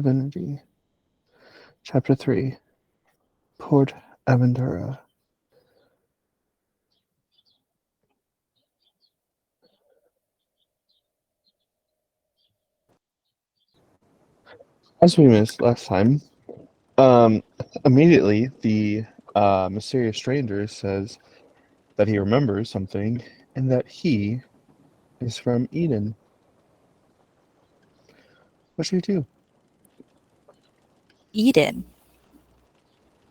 Divinity. Chapter 3. Port Aventura. As we missed last time, um, immediately the mysterious stranger says that he remembers something and that he is from Eden. What should we do? Eden.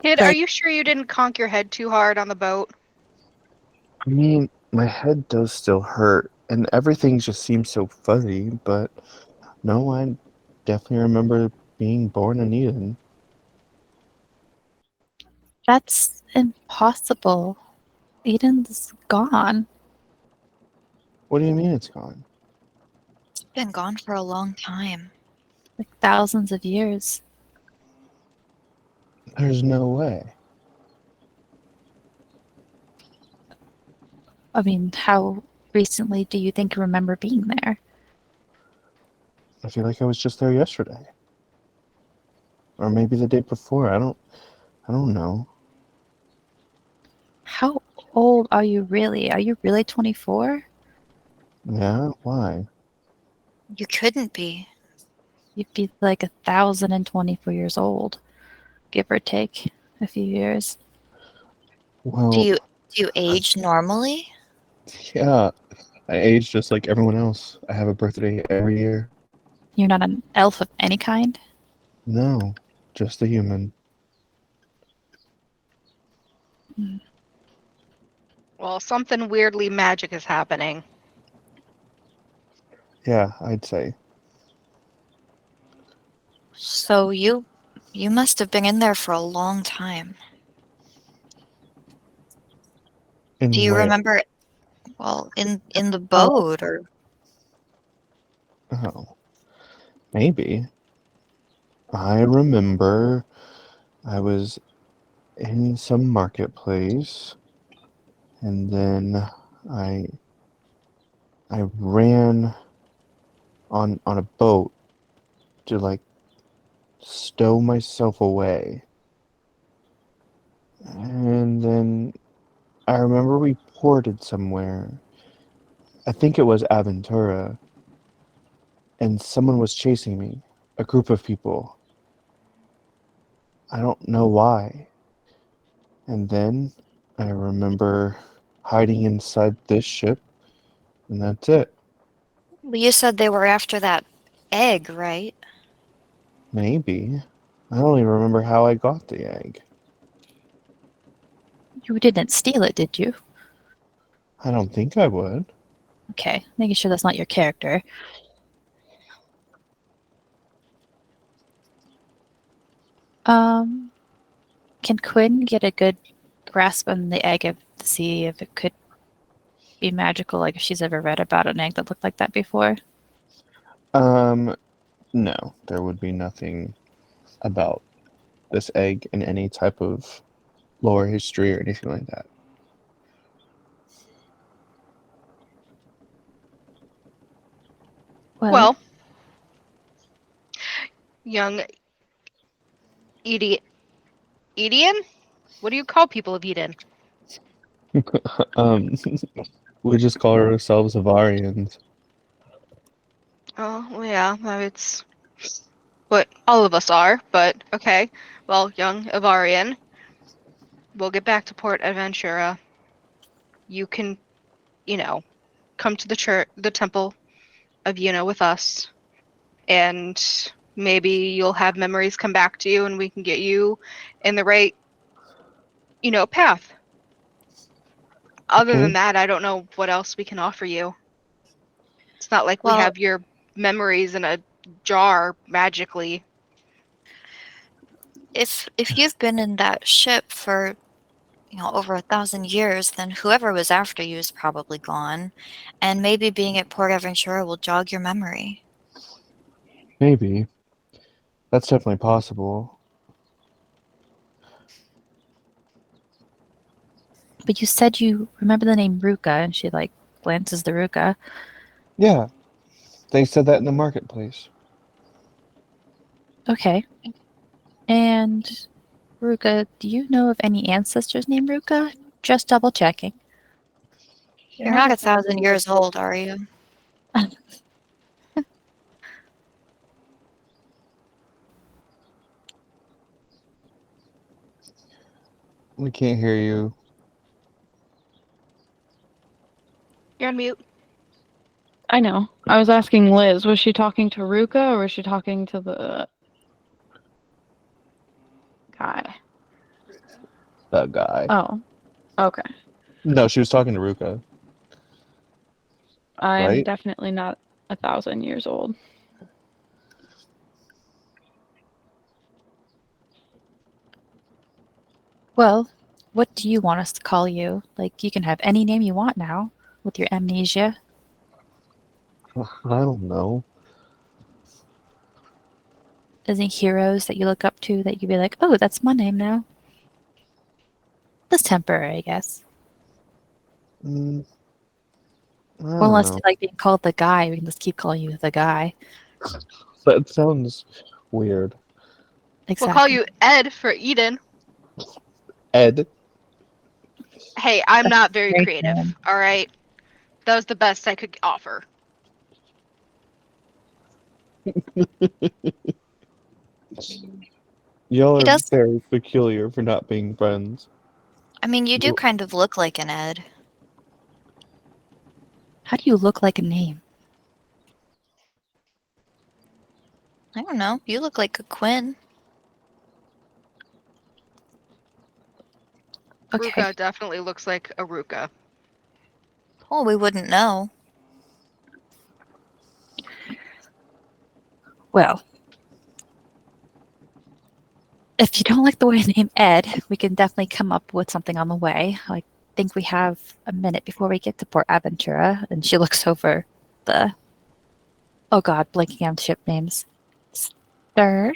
Kid, are Like- you sure you didn't conk your head too hard on the boat? I mean, my head does still hurt, and everything just seems so fuzzy, but no, I definitely remember being born in Eden. That's impossible. Eden's gone. What do you mean it's gone? It's been gone for a long time. Like thousands of years. There's no way. I mean, how recently do you think you remember being there? I feel like I was just there yesterday. Or maybe the day before. I don't know. How old are you really? Are you really 24? Yeah, why? You couldn't be. You'd be like 1,024 years old, give or take a few years. Well, Do you age normally? yeah, I age just like everyone else. I have a birthday every year. You're not an elf of any kind? No, just a human. Well, something weirdly magic is happening. Yeah, I'd say. So you must have been in there for a long time. In Do you where? remember well, in the boat or Oh, maybe. I remember I was in some marketplace, and then I I ran on a boat to like stow myself away. And then I remember we ported somewhere. I think it was Aventura, and someone was chasing me. A group of people. I don't know why. And then I remember hiding inside this ship, and that's it. you said they were after that egg, right? Maybe. I don't even remember how I got the egg. You didn't steal it, did you? I don't think I would. Okay, making sure that's not your character. Can Quinn get a good grasp on the egg to see if it could be magical, like if she's ever read about an egg that looked like that before? No, there would be nothing about this egg in any type of lore history or anything like that. Well, young Edian? What do you call people of Eden? Um, we just call ourselves Avarians. Oh, well, yeah, it's what all of us are, but okay. Well, young Avarian, we'll get back to Port Adventura. You can, come to the temple of Yuna with us, and maybe you'll have memories come back to you, and we can get you in the right, path. Other Okay. than that, I don't know what else we can offer you. It's not like we Well, have your memories in a jar magically. if you've been in that ship for over 1,000 years, then whoever was after you is probably gone, and maybe being at Port Aventura will jog your memory. Maybe. That's definitely possible. But you said you remember the name Ruika, and she glances the Ruika. Yeah, they said that in the marketplace. Okay. And Ruka, do you know of any ancestors named Ruka? Just double checking. You're not 1,000 years old, are you? We can't hear you. You're on mute. I know. I was asking Liz, was she talking to Ruka or was she talking to the guy? That guy. Oh, okay. No, she was talking to Ruka. I'm Right? definitely not 1,000 years old. Well, what do you want us to call you? Like, you can have any name you want now with your amnesia. I don't know. Any heroes that you look up to that you'd be like, oh, that's my name now? That's temporary, I guess. I Well, don't unless know. you like being called the guy, we can just keep calling you the guy. That sounds weird. Exactly. We'll call you Ed for Eden. Ed. Hey, I'm not very Great creative. name. All right, that was the best I could offer. Y'all He are does. very peculiar for not being friends. I mean, you do kind of look like an Ed. How do you look like a name? I don't know. You look like a Quinn. Okay. Ruka definitely looks like a Ruka. Well, we wouldn't know. Well, if you don't like the way I name Ed, we can definitely come up with something on the way. I think we have a minute before we get to Port Aventura, and she looks over the. Oh God, blanking on ship names. Stern.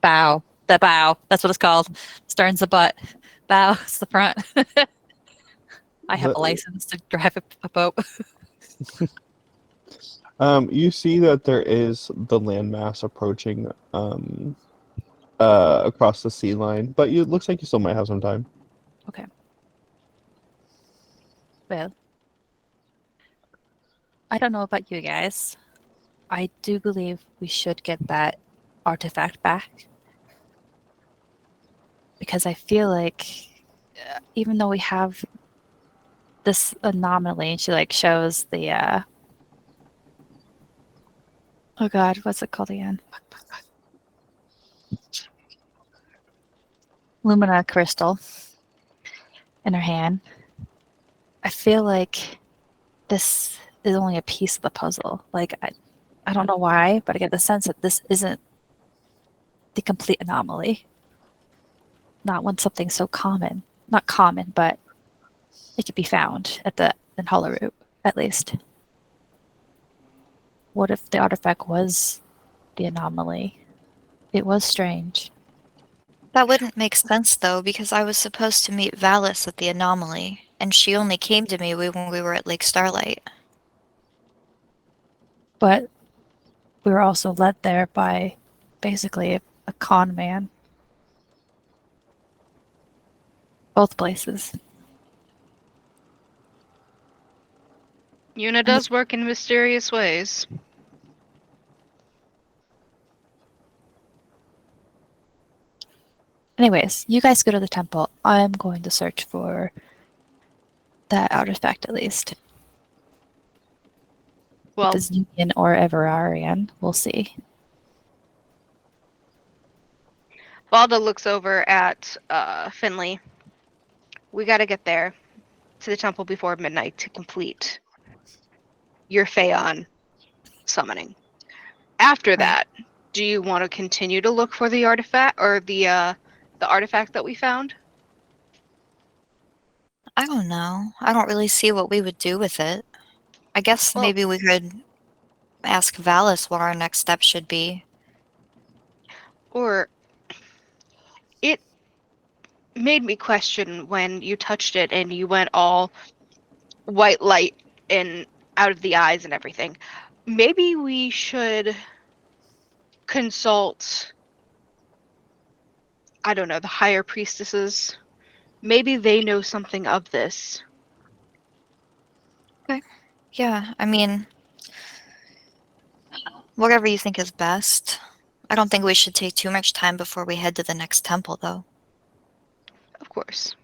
Bow. The bow. That's what it's called. Stern's the butt. Bow is the front. I have a license to drive a boat. You see that there is the landmass approaching across the sea line, but it looks like you still might have some time. Okay. Well, I don't know about you guys. I do believe we should get that artifact back. Because I feel like even though we have this anomaly, and she like shows the oh God, what's it called again? Lumina Crystal in her hand. I feel like this is only a piece of the puzzle. Like I don't know why, but I get the sense that this isn't the complete anomaly. Not when something so common, not common, but it could be found at the in Hollow at least. What if the artifact was the anomaly? It was strange. That wouldn't make sense, though, because I was supposed to meet Valis at the anomaly, and she only came to me when we were at Lake Starlight. But we were also led there by basically a con man. Both places. Yuna does work in mysterious ways. Anyways, you guys go to the temple. I'm going to search for that artifact at least. Well, If it's Yunian or Everarian, we'll see. Valda looks over at Finley. We got to get there to the temple before midnight to complete your Faeon summoning. After Right. that, do you want to continue to look for the artifact or the artifact that we found? I don't know. I don't really see what we would do with it. I guess Well- maybe we could ask Valis what our next step should be. Or it made me question when you touched it and you went all white light and out of the eyes and everything. maybe we should consult, I don't know, the higher priestesses. Maybe they know something of this. Yeah, I mean, whatever you think is best. I don't think we should take too much time before we head to the next temple, though. Of course.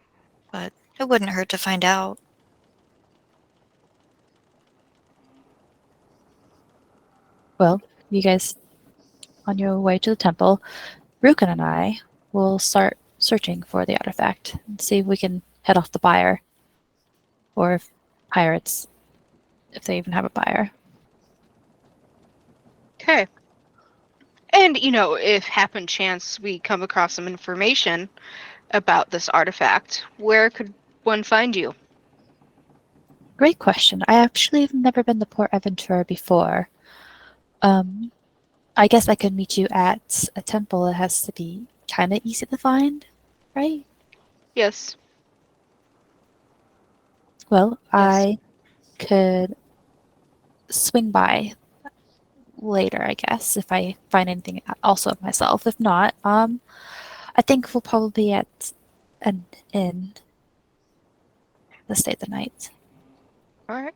But it wouldn't hurt to find out. Well, you guys on your way to the temple, Rukan and I will start searching for the artifact and see if we can head off the buyer. Or if pirates, if they even have a buyer. Okay. And, if happen chance we come across some information about this artifact, where could one find you? Great question. I actually have never been to Port Aventura before. I guess I could meet you at a temple. It has to be kind of easy to find, right? Yes. Well, Yes. I could swing by later, I guess, if I find anything also of myself. If not, I think we'll probably be at an inn to stay the night. All right.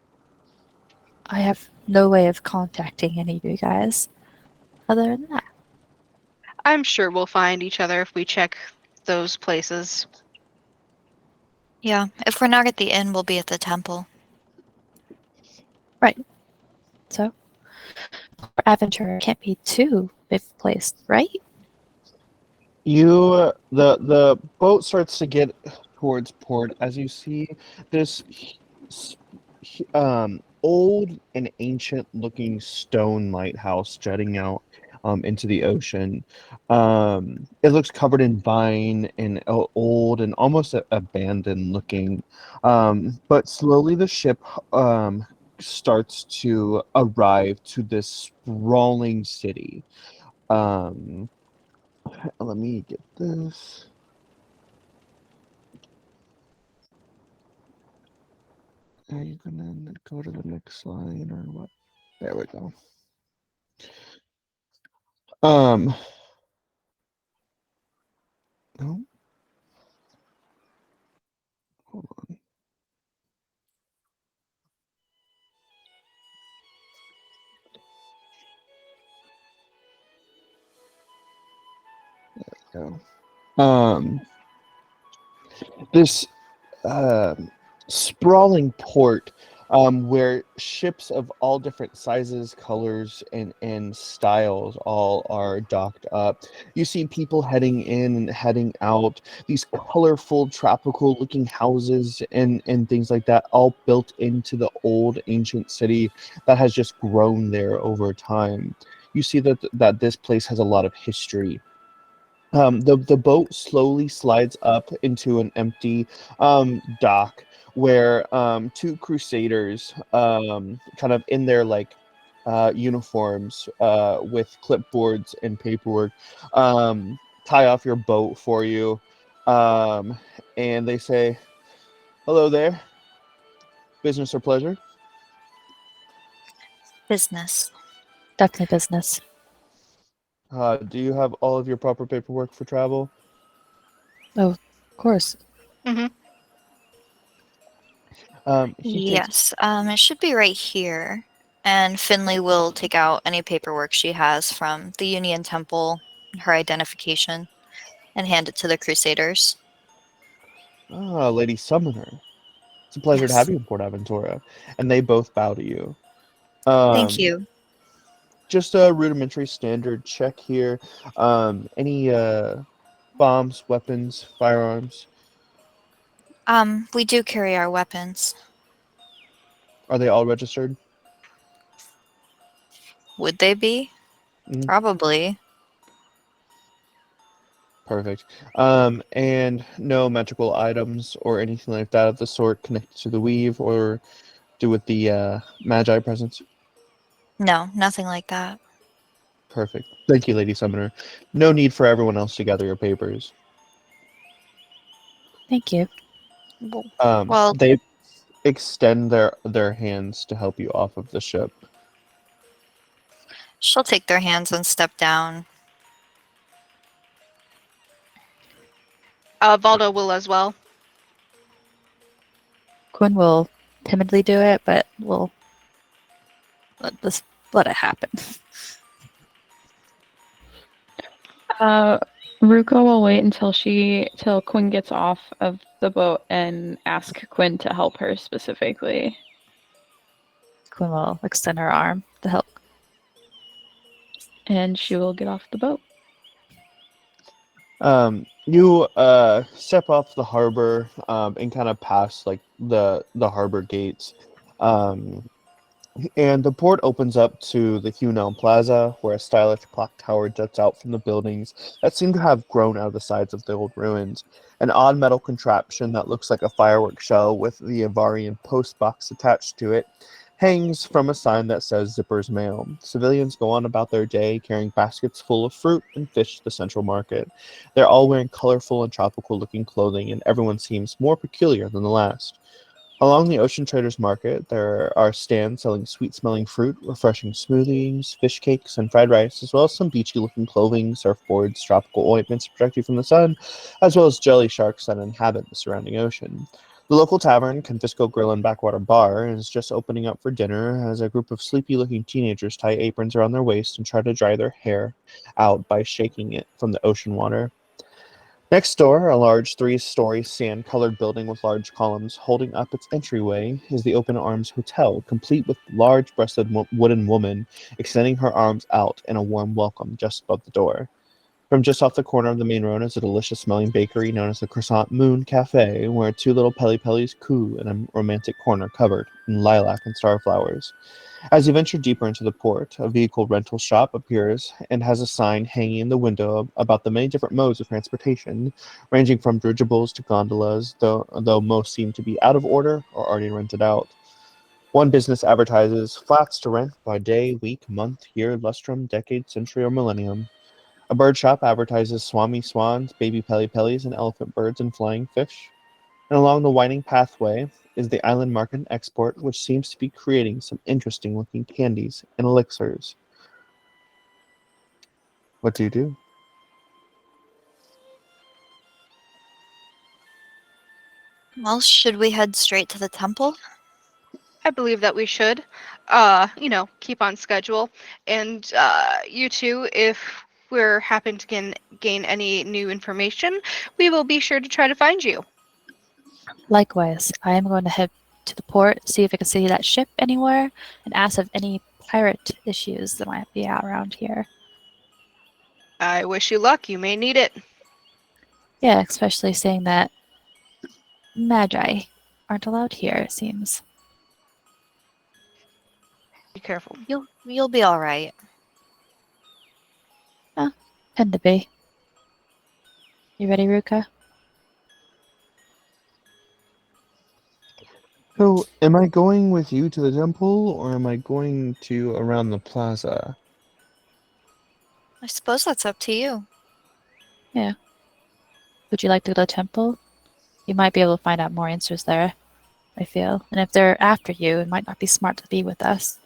I have no way of contacting any of you guys other than that. I'm sure we'll find each other if we check those places. Yeah, if we're not at the inn, we'll be at the temple. Right. So, Aventura can't be too big a place, right? The boat starts to get towards port as you see this old and ancient looking stone lighthouse jutting out into the ocean. It looks covered in vine and old and almost abandoned looking. But slowly the ship starts to arrive to this sprawling city. Let me get this. Are you gonna go to the next slide or what? There we go. No. Hold on. There we go. This sprawling port where ships of all different sizes, colors, and styles all are docked up. You see people heading in and heading out, these colorful, tropical looking houses and things like that, all built into the old ancient city that has just grown there over time. You see that this place has a lot of history. The boat slowly slides up into an empty dock where two crusaders, kind of in their uniforms with clipboards and paperwork, tie off your boat for you, and they say, "Hello there, business or pleasure?" Business. Definitely business. Do you have all of your proper paperwork for travel? Oh, of course. Mm-hmm. He takes Yes, it should be right here. And Finley will take out any paperwork she has from the Yunian temple, her identification, and hand it to the Crusaders. Lady Summoner. It's a pleasure to Yes. have you in Port Aventura. And they both bow to you. Thank you. Just a rudimentary standard check here. Any bombs, weapons, firearms? We do carry our weapons. Are they all registered? Would they be? Mhm. Probably. Perfect. And no magical items or anything like that of the sort connected to the weave or do with the Magi presence? No, nothing like that. Perfect. Thank you, Lady Summoner. No need for everyone else to gather your papers. Thank you. Well, They extend their hands to help you off of the ship. She'll take their hands and step down. Valda will as well. Quinn will timidly do it, but we'll let it happen. Ruka will wait till Quinn gets off of the boat and ask Quinn to help her specifically. Quinn will extend her arm to help. And she will get off the boat. You step off the harbor and kind of pass like the harbor gates. And the port opens up to the Yunian Plaza, where a stylish clock tower juts out from the buildings that seem to have grown out of the sides of the old ruins. An odd metal contraption that looks like a fireworks shell with the Avarian post box attached to it hangs from a sign that says Zipper's Mail. Civilians go on about their day carrying baskets full of fruit and fish to the central market. They're all wearing colorful and tropical-looking clothing, and everyone seems more peculiar than the last. Along the Ocean Traders Market, there are stands selling sweet-smelling fruit, refreshing smoothies, fish cakes, and fried rice, as well as some beachy-looking clothing, surfboards, tropical ointments to protect you from the sun, as well as jelly sharks that inhabit the surrounding ocean. The local tavern, Confisco Grill and Backwater Bar, is just opening up for dinner as a group of sleepy-looking teenagers tie aprons around their waist and try to dry their hair out by shaking it from the ocean water. Next door, a large three-story sand-colored building with large columns holding up its entryway is the Open Arms Hotel, complete with large-breasted wooden woman extending her arms out in a warm welcome just above the door. From just off the corner of the main road is a delicious-smelling bakery known as the Croissant Moon Cafe, where two little Pelly-Pellys coo in a romantic corner covered in lilac and starflowers. As you venture deeper into the port, a vehicle rental shop appears and has a sign hanging in the window about the many different modes of transportation, ranging from dirigibles to gondolas, though most seem to be out of order or already rented out. One business advertises flats to rent by day, week, month, year, lustrum, decade, century, or millennium. A bird shop advertises swami swans, baby pelly-pellys, and elephant birds and flying fish. And along the winding pathway is the Island Market and Export, which seems to be creating some interesting-looking candies and elixirs. What do you do? Well, should we head straight to the temple? I believe that we should, keep on schedule. And you two, if we're happen to gain any new information, we will be sure to try to find you. Likewise, I am going to head to the port, see if I can see that ship anywhere, and ask if any pirate issues that might be out around here. I wish you luck. You may need it. Yeah, especially seeing that Magi aren't allowed here, it seems. Be careful. You'll be all right. Tend to be. You ready, Ruika? So, am I going with you to the temple, or am I going to around the plaza? I suppose that's up to you. Would you like to go to the temple? You might be able to find out more answers there, I feel. And if they're after you, it might not be smart to be with us.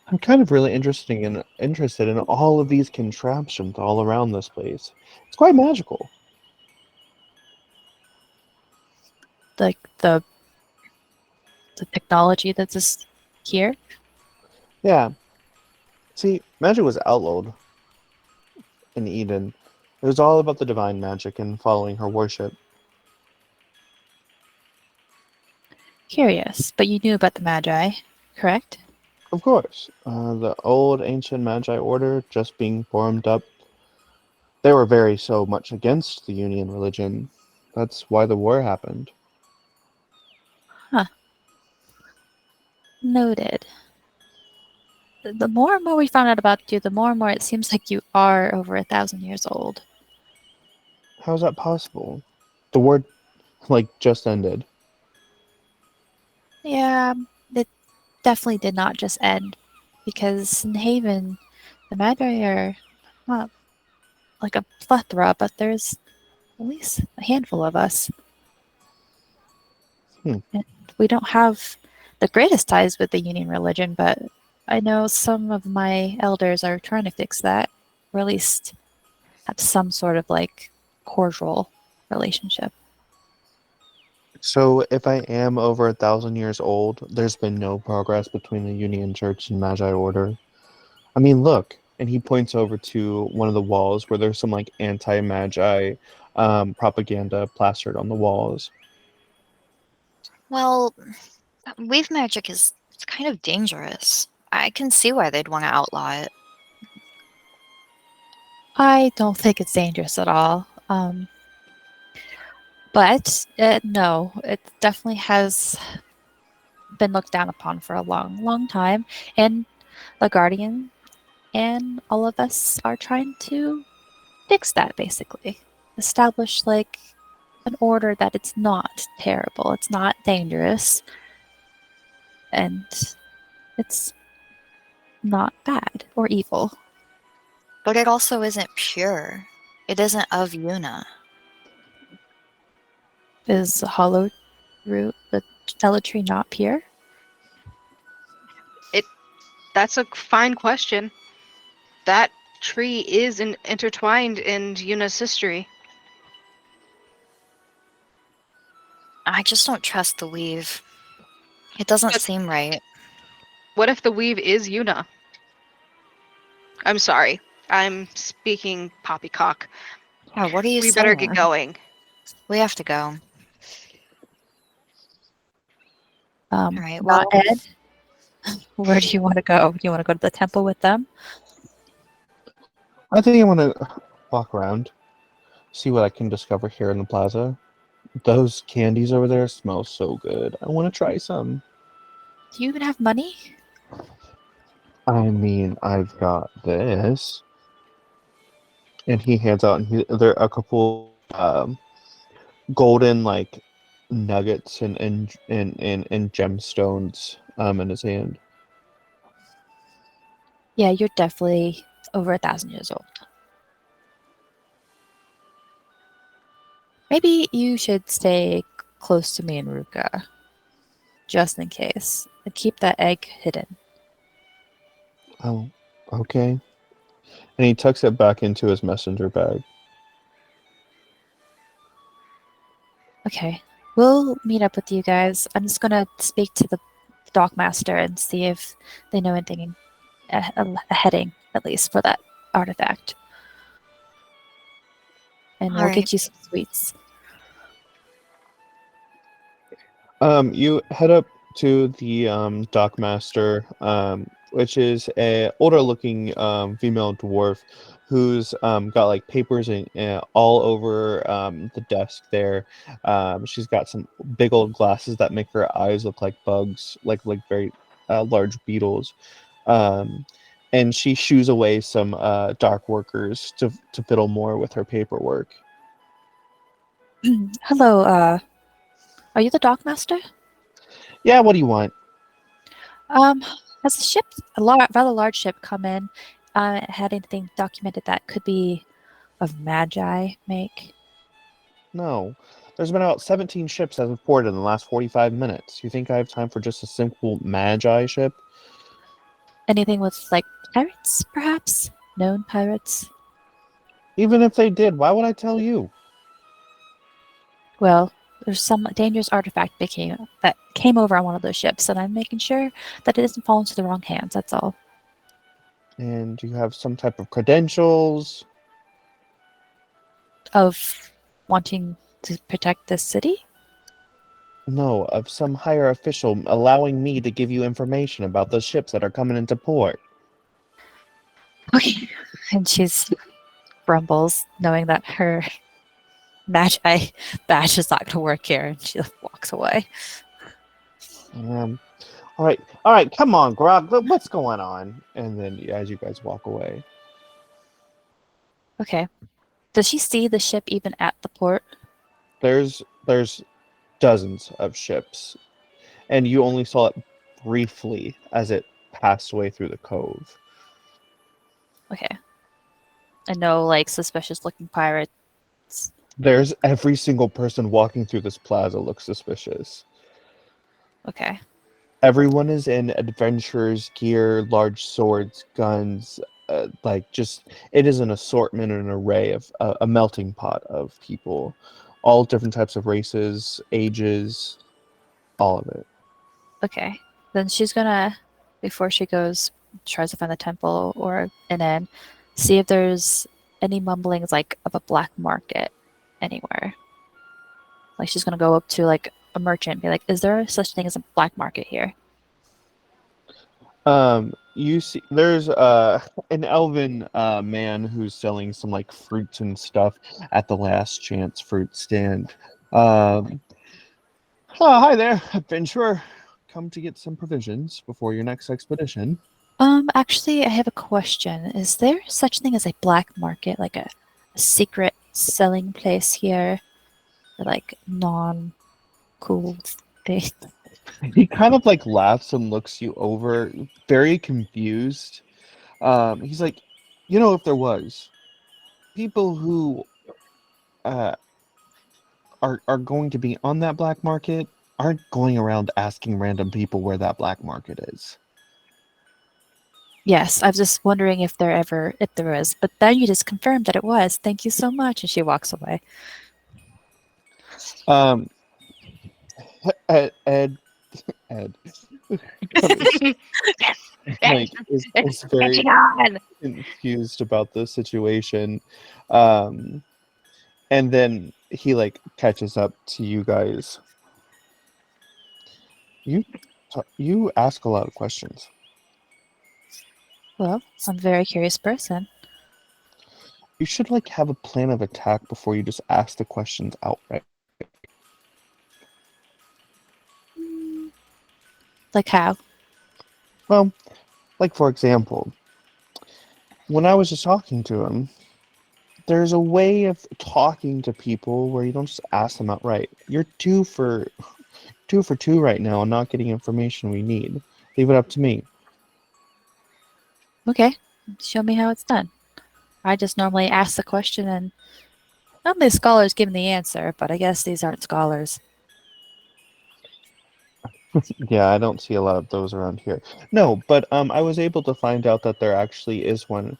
I'm kind of really interested in all of these contraptions all around this place. It's quite magical. Like the technology that's just here. Yeah. See, magic was outlawed in Eden. It was all about the divine magic and following her worship. Curious, but you knew about the Magi, correct? Of course, the old ancient Magi order just being formed up, they were very so much against the Yunian religion. That's why the war happened. Noted. The more and more we found out about you, the more and more it seems like you are over 1,000 years old. How's that possible? The war, just ended. Yeah, it definitely did not just end. Because in Haven, the Magi are not like a plethora, but there's at least a handful of us. Hmm. And we don't have the greatest ties with the Union religion, but I know some of my elders are trying to fix that, or at least have some sort of like cordial relationship. So if I am over 1,000 years old, there's been no progress between the Yunian Church and Magi Order. I mean, look, and he points over to one of the walls where there's some like anti-Magi propaganda plastered on the walls. Well, weave magic is it's kind of dangerous. I can see why they'd want to outlaw it. I don't think it's dangerous at all. But no, it definitely has been looked down upon for a long, long time. And the Guardian and all of us are trying to fix that basically. Establish like an order that it's not terrible, it's not dangerous, and it's not bad or evil. But it also isn't pure. It isn't of Yuna. Is hollow root the tree not pure? That's a fine question. That tree is intertwined in Yuna's history. I just don't trust the weave. It doesn't But- seem right. What if the weave is Yuna? I'm sorry. I'm speaking poppycock. Yeah, what are you We saying? better get going. We have to go. right, Not well- Ed. Where do you want to go? Do you want to go to the temple with them? I think I want to walk around, see what I can discover here in the plaza. Those candies over there smell so good. I want to try some. Do you even have money? I mean, I've got this. And he hands out, and there are a couple golden like nuggets and gemstones in his hand. Yeah, you're definitely over 1,000 years old. Maybe you should stay close to me and Ruka, just in case, and keep that egg hidden. Oh, okay. And he tucks it back into his messenger bag. Okay, we'll meet up with you guys. I'm just gonna speak to the dockmaster and see if they know anything, a heading at least for that artifact, and we'll Alright. get you some sweets. You head up to the dockmaster, which is a older looking female dwarf who's got like papers all over the desk there. She's got some big old glasses that make her eyes look like bugs, like very large beetles. And she shoos away some dark workers to fiddle more with her paperwork. Hello, are you the dockmaster? Yeah, what do you want? Has a ship, rather large ship, come in? Had anything documented that could be of Magi make? No. There's been about 17 ships that have ported in the last 45 minutes. You think I have time for just a simple Magi ship? Anything with like pirates, perhaps? Known pirates? Even if they did, why would I tell you? Well, there's some dangerous artifact that came over on one of those ships, and I'm making sure that it doesn't fall into the wrong hands. That's all. And do you have some type of credentials? Of wanting to protect this city? No, of some higher official allowing me to give you information about the ships that are coming into port. Okay. And she's grumbles, knowing that her Magi badge is not going to work here, and she walks away. All right, come on, Grog. What's going on? And then as you guys walk away, Okay. Does she see the ship even at the port? there's dozens of ships, and you only saw it briefly as it passed away through the cove. Okay. I know, like, suspicious looking pirates. There's every single person walking through this plaza looks suspicious. Okay. Everyone is in adventurers gear, large swords, guns, it is an assortment and an array of a melting pot of people, all different types of races, ages, all of it. Okay. Then she's gonna, before she goes, tries to find the temple or an inn, see if there's any mumblings like of a black market anywhere. Like she's gonna go up to like a merchant and be like, "Is there such thing as a black market here?" You see, there's an elven man who's selling some like fruits and stuff at the last chance fruit stand. Um, oh, hi there, adventurer. Come to get some provisions before your next expedition. Actually, I have a question. Is there such thing as a black market, like a secret selling place here, for, like non-cool things? He kind of like laughs and looks you over, very confused. He's like, if there was people who are going to be on that black market aren't going around asking random people where that black market is. Yes, I was just wondering if there is. But then you just confirmed that it was. Thank you so much. And she walks away. Um, Ed, like is very confused about the situation, and then he like catches up to you guys. You ask a lot of questions. Well, I'm a very curious person. You should like have a plan of attack before you just ask the questions outright. Like how? Well, like for example, when I was just talking to him, there's a way of talking to people where you don't just ask them outright. You're two for two right now and not getting information we need. Leave it up to me. Okay, show me how it's done. I just normally ask the question and normally scholars give me the answer, but I guess these aren't scholars. Yeah, I don't see a lot of those around here. No, but I was able to find out that there actually is one.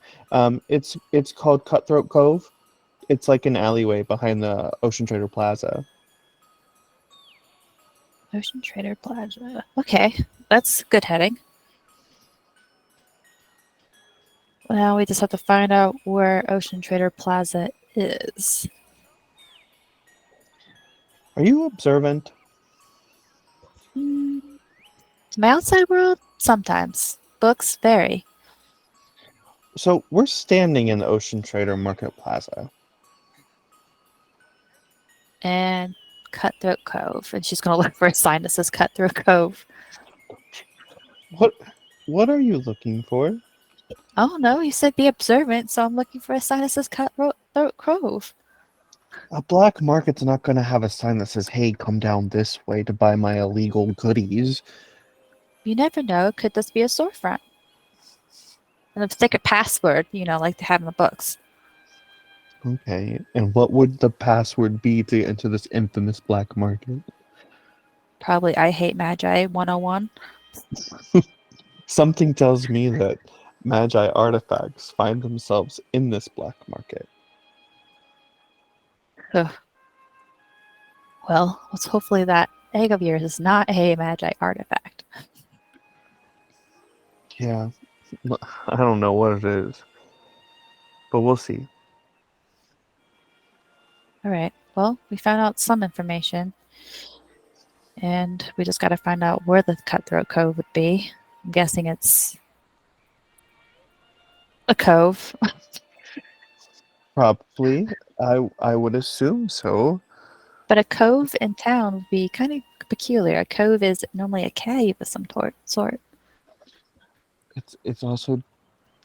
It's called Cutthroat Cove. It's like an alleyway behind the Ocean Trader Plaza. Ocean Trader Plaza. Okay, that's good heading. Now we just have to find out where Ocean Trader Plaza is. Are you observant? My outside world? Sometimes. Books vary. So we're standing in the Ocean Trader Market Plaza. And Cutthroat Cove. And she's going to look for a sign that says Cutthroat Cove. What are you looking for? Oh no, you said be observant, so I'm looking for a sign that says Cutthroat Cove. A black market's not going to have a sign that says, "Hey, come down this way to buy my illegal goodies." You never know, it could just be a storefront. And a secret password, like they have in the books. Okay, and what would the password be to enter this infamous black market? Probably I hate Magi 101. Something tells me that Magi artifacts find themselves in this black market. Ugh. Well, let's hopefully that egg of yours is not a Magi artifact. Yeah, I don't know what it is, but we'll see. Alright, well, we found out some information. And we just got to find out where the Cutthroat Cove would be. I'm guessing it's a cove. Probably, I would assume so. But a cove in town would be kind of peculiar. A cove is normally a cave of some sort. It's also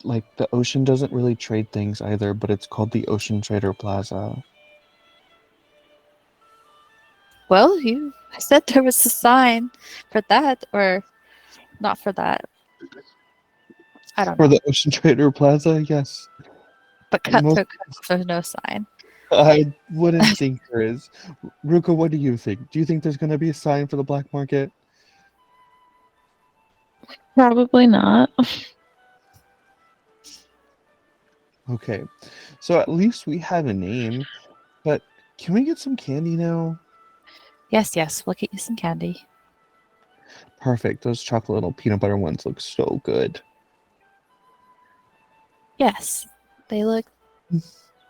like the ocean doesn't really trade things either, but it's called the Ocean Trader Plaza. Well, you said there was a sign for that, or not for that. I don't For know. the Ocean Trader Plaza, yes. But Cutthroat Cove, there's no sign. I wouldn't think there is. Ruka, what do you think? Do you think there's going to be a sign for the black market? Probably not. Okay, so at least we have a name, but can we get some candy now? Yes, we'll get you some candy. Perfect. Those chocolate little peanut butter ones look so good. Yes, they look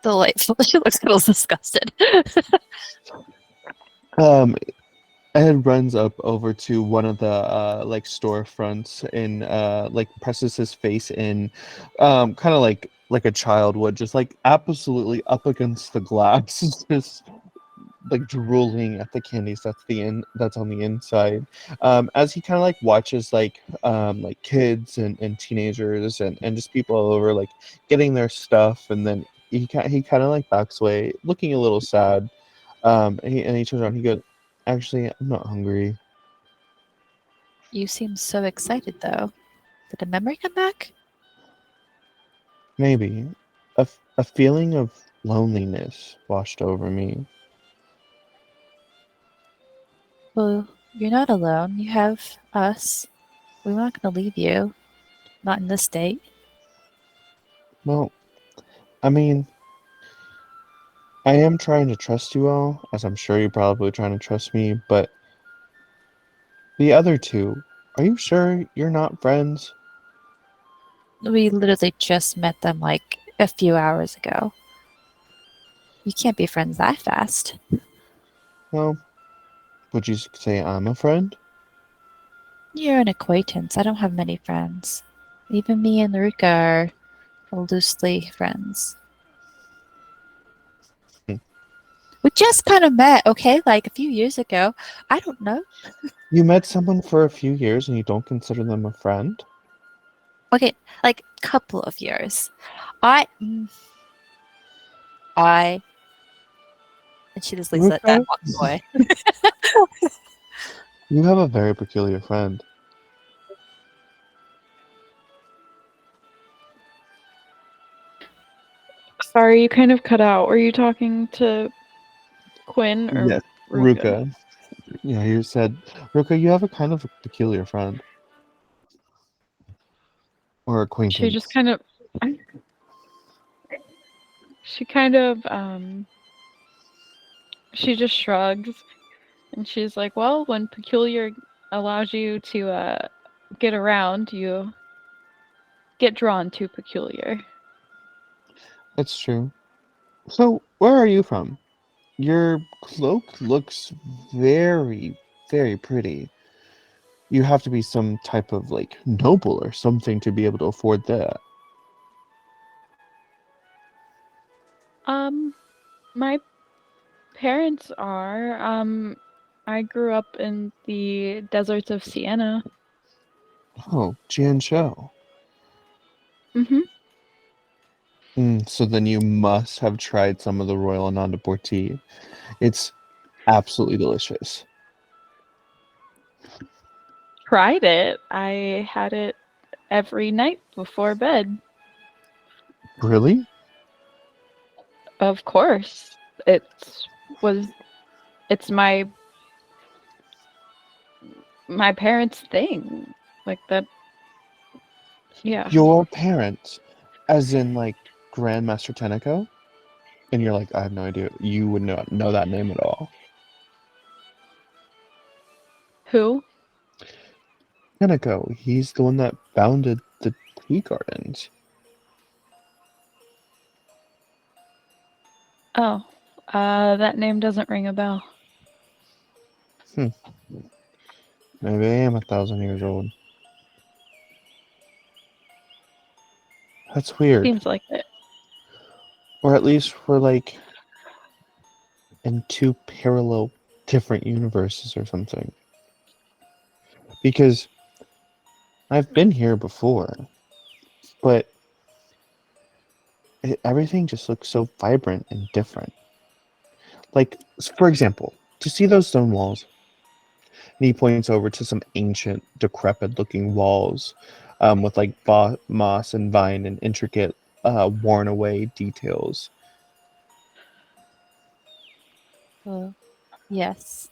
delightful. She looks a little disgusted. Ed runs up over to one of the like storefronts and like presses his face in, kind of like a child would, just like absolutely up against the glass, just like drooling at the candies that's on the inside. As he kind of like watches like kids and teenagers and just people all over like getting their stuff, and then he kind of like backs away, looking a little sad. And he turns around. He goes, "Actually, I'm not hungry." You seem so excited, though. Did a memory come back? Maybe a feeling of loneliness washed over me. Well, you're not alone. You have us. We're not going to leave you. Not in this state. Well, I mean, I am trying to trust you all, as I'm sure you're probably trying to trust me, but the other two, are you sure you're not friends? We literally just met them like a few hours ago. You can't be friends that fast. Well, would you say I'm a friend? You're an acquaintance. I don't have many friends. Even me and Ruika are loosely friends. Hmm. We just kind of met, okay? Like a few years ago. I don't know. You met someone for a few years and you don't consider them a friend? Okay, like couple of years. I, and she just leaves it and Ruka, walks away. you have a very peculiar friend. Sorry, you kind of cut out. Were you talking to Quinn or Yes, Ruka? Ruka. Yeah, you said, Ruka, you have a kind of a peculiar friend. Or She just acquaintance. kind of she kind of she just shrugs and she's like, well, when peculiar allows you to get around, you get drawn to peculiar. That's true. So, where are you from? Your cloak looks very, very pretty. You have to be some type of like noble or something to be able to afford that. My parents are I grew up in the deserts of Sienna. Oh, Jian Shou. Mm-hmm. So then you must have tried some of the Royal Ananda tea. It's absolutely delicious. Tried it. I had it every night before bed. Really? Of course. It's my parents' thing. Like that. Yeah. Your parents, as in like Grandmaster Teneko? And you're like, I have no idea. You would not know that name at all. Who? Teneko, he's the one that founded the tea gardens. Oh. That name doesn't ring a bell. Maybe I am 1,000 years old. That's weird. Seems like it. Or at least we're like in two parallel different universes or something. Because I've been here before, but everything just looks so vibrant and different. Like, for example, to see those stone walls, and he points over to some ancient, decrepit-looking walls with like moss and vine and intricate, worn-away details. Well, yes.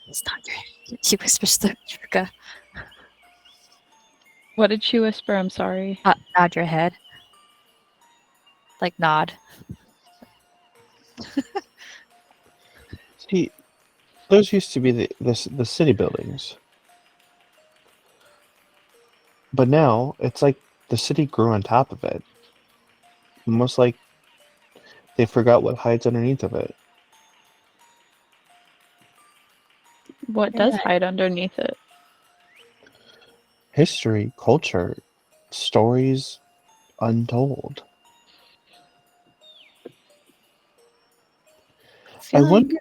It's not your. She whispers to Ruika. What did she whisper? I'm sorry. Nod your head. Like nod. See, those used to be the city buildings. But now, it's like the city grew on top of it. Almost like they forgot what hides underneath of it. What You're does right. hide underneath it? History, culture, stories untold. I I feel like wonder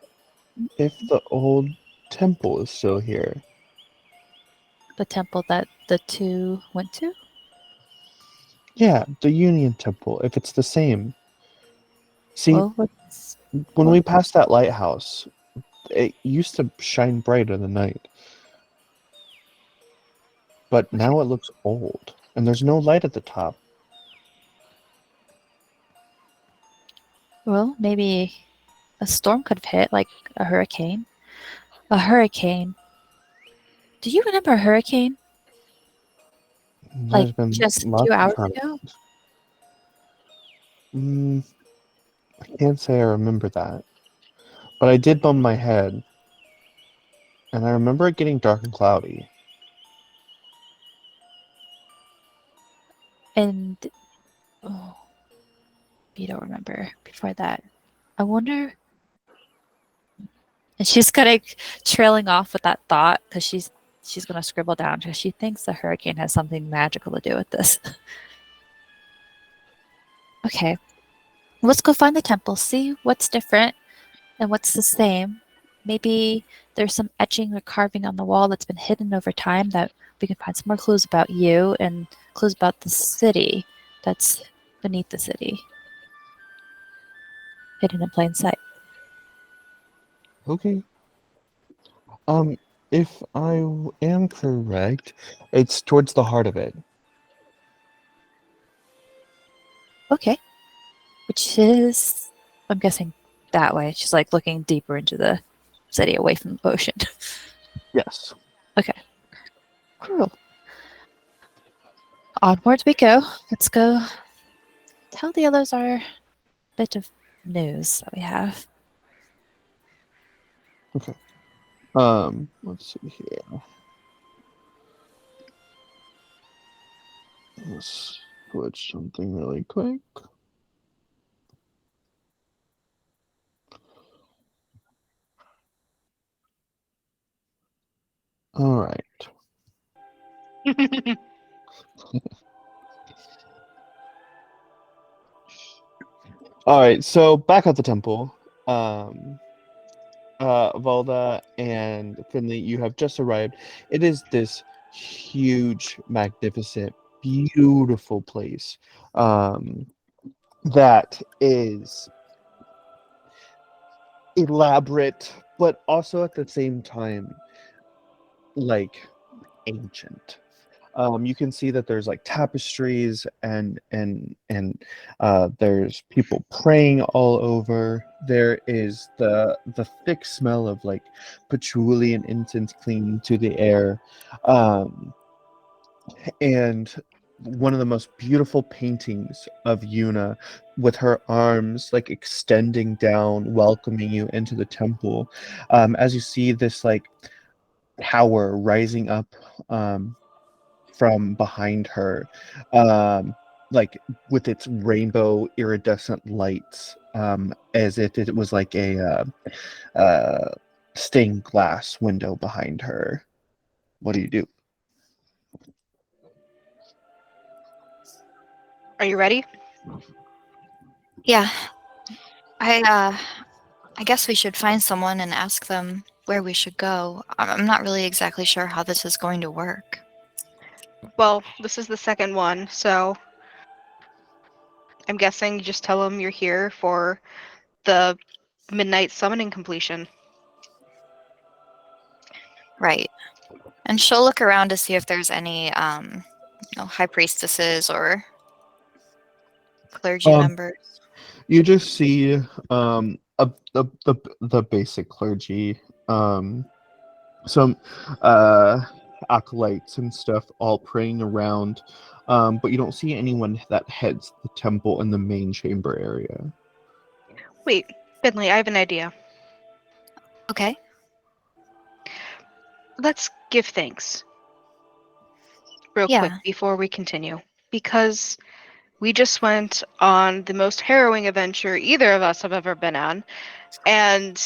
if the old temple is still here. the temple that the two went to. Yeah, the Yunian temple, if it's the same. See, Well, what's when what- we passed that lighthouse, it used to shine bright in the night. But now it looks old, and there's no light at the top. well, maybe a storm could have hit, like a hurricane. A hurricane. Do you remember a hurricane? There's Like been just a lots few of hours hurricanes. ago? I can't say I remember that. But I did bump my head, and I remember it getting dark and cloudy. And oh, you don't remember before that. I wonder. And she's kind of trailing off with that thought because she's gonna scribble down because she thinks the hurricane has something magical to do with this. Okay, let's go find the temple. See what's different and what's the same. Maybe there's some etching or carving on the wall that's been hidden over time that we can find some more clues about you and clues about the city that's beneath the city, hidden in plain sight. Okay. If I am correct, it's towards the heart of it. Okay, which is, I'm guessing, that way. She's like looking deeper into the city away from the ocean. Yes. Cool. Onwards we go. Let's go tell the others our bit of news that we have. Let's see here. Let's switch something really quick. All right. All right. So back at the temple, Valda and Finley, you have just arrived. It is this huge, magnificent, beautiful place that is elaborate, but also at the same time, like ancient. You can see that there's like tapestries and there's people praying all over. There is the thick smell of like patchouli and incense clinging to the air, and one of the most beautiful paintings of Yuna with her arms like extending down, welcoming you into the temple. As you see this like tower rising up from behind her, like with its rainbow iridescent lights, as if it was like a stained glass window behind her. What do you do? Are you ready? Yeah. I guess we should find someone and ask them where we should go. I'm not really exactly sure how this is going to work. Well, this is the second one, so I'm guessing you just tell them you're here for the midnight summoning completion. Right. And she'll look around to see if there's any high priestesses or clergy members. You just see the basic clergy, some acolytes and stuff all praying around, but you don't see anyone that heads the temple in the main chamber area. Wait, Finley, I have an idea. Okay. Let's give thanks real Yeah. quick before we continue. Because we just went on the most harrowing adventure either of us have ever been on. And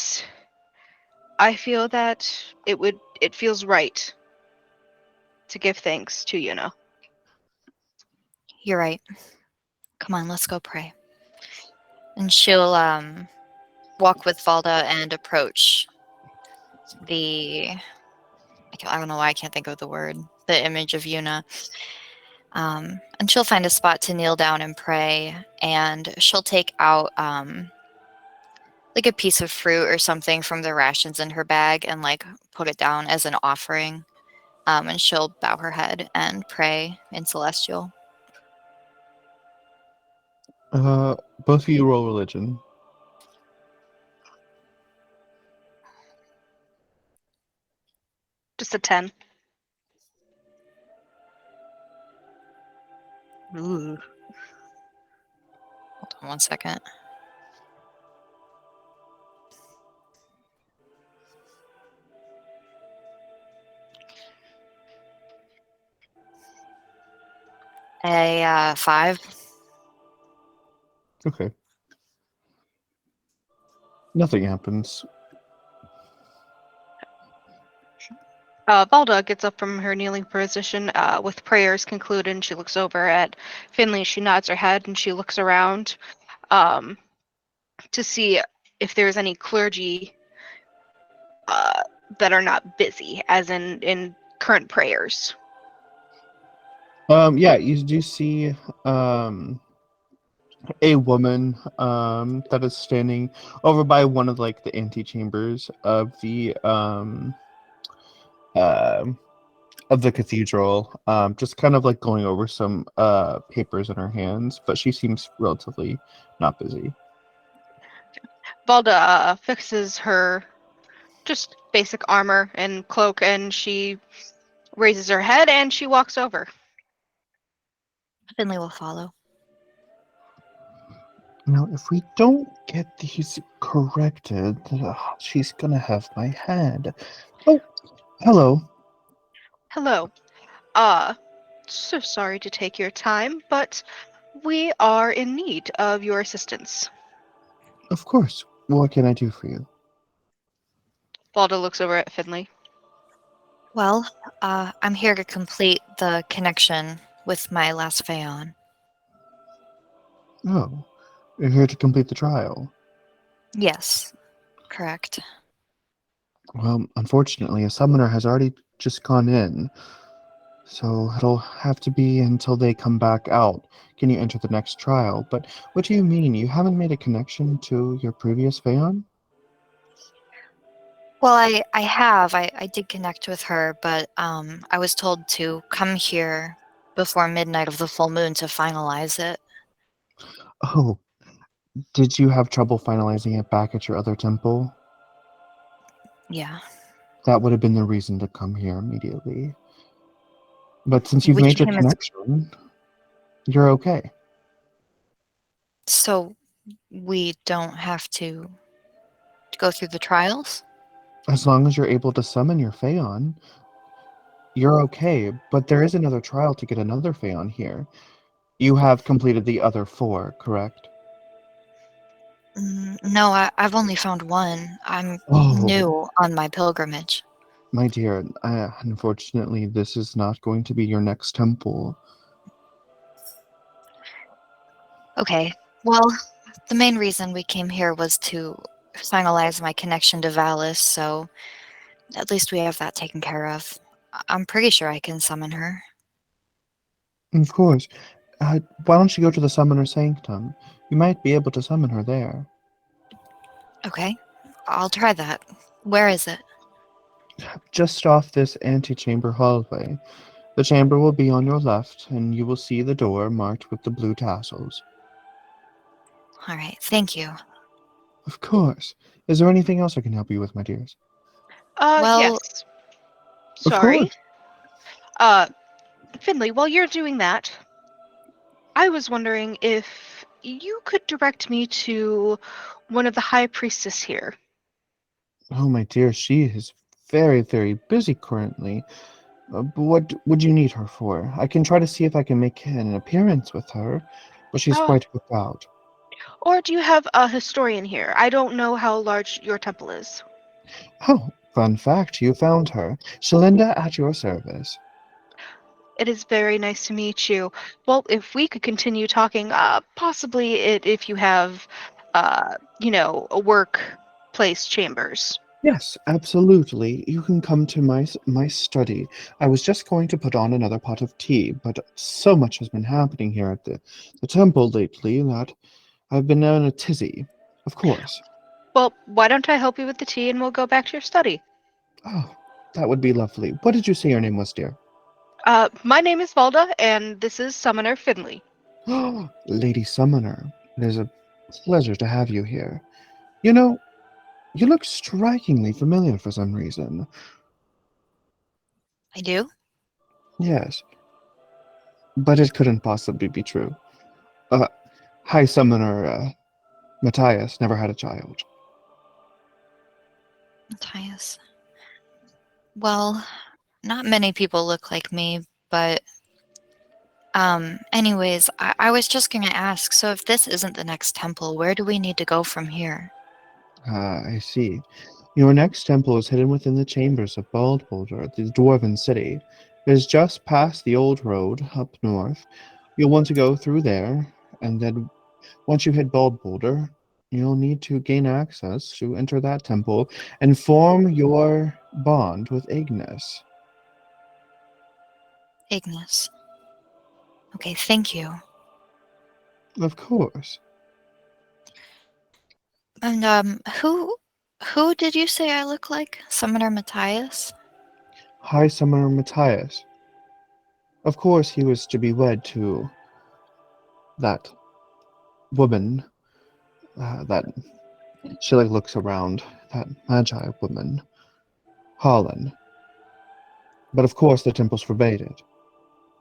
I feel that it feels right to give thanks to Yuna. You're right. Come on, let's go pray. And she'll walk with Valda and approach the I don't know why I can't think of the word. The image of Yuna. And she'll find a spot to kneel down and pray, and she'll take out like a piece of fruit or something from the rations in her bag and like put it down as an offering. And she'll bow her head and pray in Celestial. Both of you roll religion. Just a 10. Ooh. Hold on 1 second. A 5. Okay. Nothing happens. Valda gets up from her kneeling position with prayers concluded, and she looks over at Finley. She nods her head and she looks around to see if there's any clergy that are not busy, as in current prayers. Yeah, you do see a woman that is standing over by one of like the antechambers of the cathedral, just kind of like going over some papers in her hands, but she seems relatively not busy. Valda fixes her just basic armor and cloak, and she raises her head and she walks over. Finley will follow. Now, if we don't get these corrected, she's gonna have my head. Oh, hello. Hello. So sorry to take your time, but we are in need of your assistance. Of course. What can I do for you? Valda looks over at Finley. Well, I'm here to complete the connection with my last Faeon. Oh, you're here to complete the trial. Yes, correct. Well, unfortunately, a summoner has already just gone in, so it'll have to be until they come back out. Can you enter the next trial? But what do you mean? You haven't made a connection to your previous Faeon? Well, I have. I did connect with her, but I was told to come here before midnight of the full moon to finalize it. Oh, did you have trouble finalizing it back at your other temple? Yeah. That would have been the reason to come here immediately. But since you've We made your came as connection, you're okay. so we don't have to go through the trials? As long as you're able to summon your Faeon, you're okay. But there is another trial to get another Faeon here. You have completed the other 4, correct? No, I've only found one. I'm Oh, new on my pilgrimage. my dear, unfortunately, this is not going to be your next temple. Okay. Well, the main reason we came here was to finalize my connection to Valis, so at least we have that taken care of. I'm pretty sure I can summon her. Of course. Why don't you go to the Summoner Sanctum? You might be able to summon her there. Okay, I'll try that. Where is it? Just off this antechamber hallway. The chamber will be on your left, and you will see the door marked with the blue tassels. All right, thank you. Of course. Is there anything else I can help you with, my dears? Well- Yes. Of Sorry. course. Finley, while you're doing that, I was wondering if you could direct me to one of the high priestess here. Oh, my dear, she is very, very busy currently. But what would you need her for? I can try to see if I can make an appearance with her, but she's Oh, quite booked out. or do you have a historian here? I don't know how large your temple is. Oh, fun fact, you found her. Shelinda at your service. It is very nice to meet you. Well, if we could continue talking, possibly if you have, a workplace chambers. Yes, absolutely. You can come to my study. I was just going to put on another pot of tea, but so much has been happening here at the temple lately that I've been in a tizzy. Of course. Well, why don't I help you with the tea and we'll go back to your study? Oh, that would be lovely. What did you say your name was, dear? My name is Valda, and this is Summoner Finley. Oh, Lady Summoner, it is a pleasure to have you here. You know, you look strikingly familiar for some reason. I do? Yes, but it couldn't possibly be true. Uh, High Summoner Matias never had a child. Matias. Well, not many people look like me, but anyways, I was just gonna ask, so if this isn't the next temple, where do we need to go from here? Ah, I see. Your next temple is hidden within the chambers of Baldboulder, the dwarven city. It is just past the old road up north. You'll want to go through there, and then once you hit Baldboulder, you'll need to gain access to enter that temple and form your bond with Ignis. Ignis. Okay, thank you. Of course. And who did you say I look like? Summoner Matias? High Summoner Matias. Of course he was to be wed to that woman, that she like looks around, that Magi woman, Holland. But of course the temples forbade it,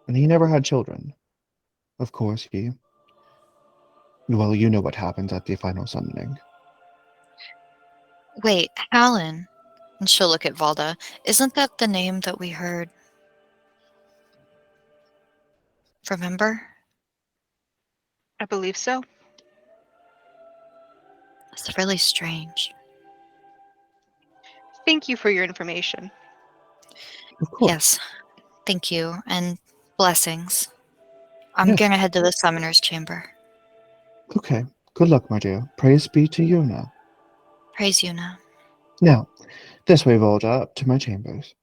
and he never had children. Of course well, you know what happens at the final summoning. Wait, Hallen. And she'll look at Valda. Isn't that the name that we heard? Remember? I believe so. That's really strange. Thank you for your information. Of course. Yes, thank you, and blessings. I'm Yes. gonna head to the summoner's chamber. Okay. Good luck, my dear. Praise be to Yuna. Praise Yuna. Now, this way, Volta, up to my chambers.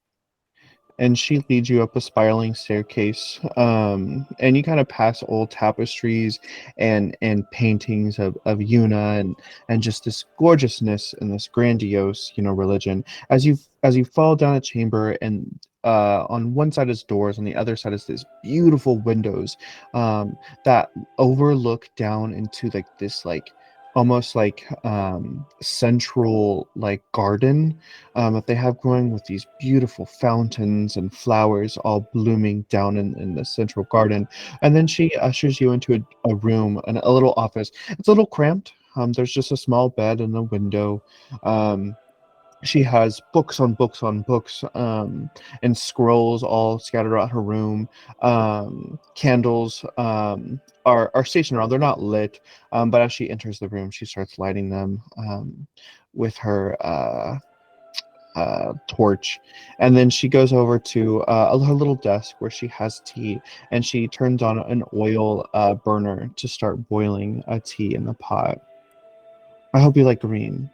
And she leads you up a spiraling staircase, and you kind of pass old tapestries and paintings of Yuna and just this gorgeousness and this grandiose, religion. As you fall down a chamber, and on one side is doors, on the other side is this beautiful windows that overlook down into like this almost like central like garden that they have growing, with these beautiful fountains and flowers all blooming down in the central garden. And then she ushers you into a room, a little office. It's a little cramped. There's just a small bed and a window. She has books on books on books, and scrolls all scattered around her room. Candles are stationed around. They're not lit, but as she enters the room, she starts lighting them with her torch. And then she goes over to her little desk where she has tea, and she turns on an oil burner to start boiling a tea in the pot. I hope you like green.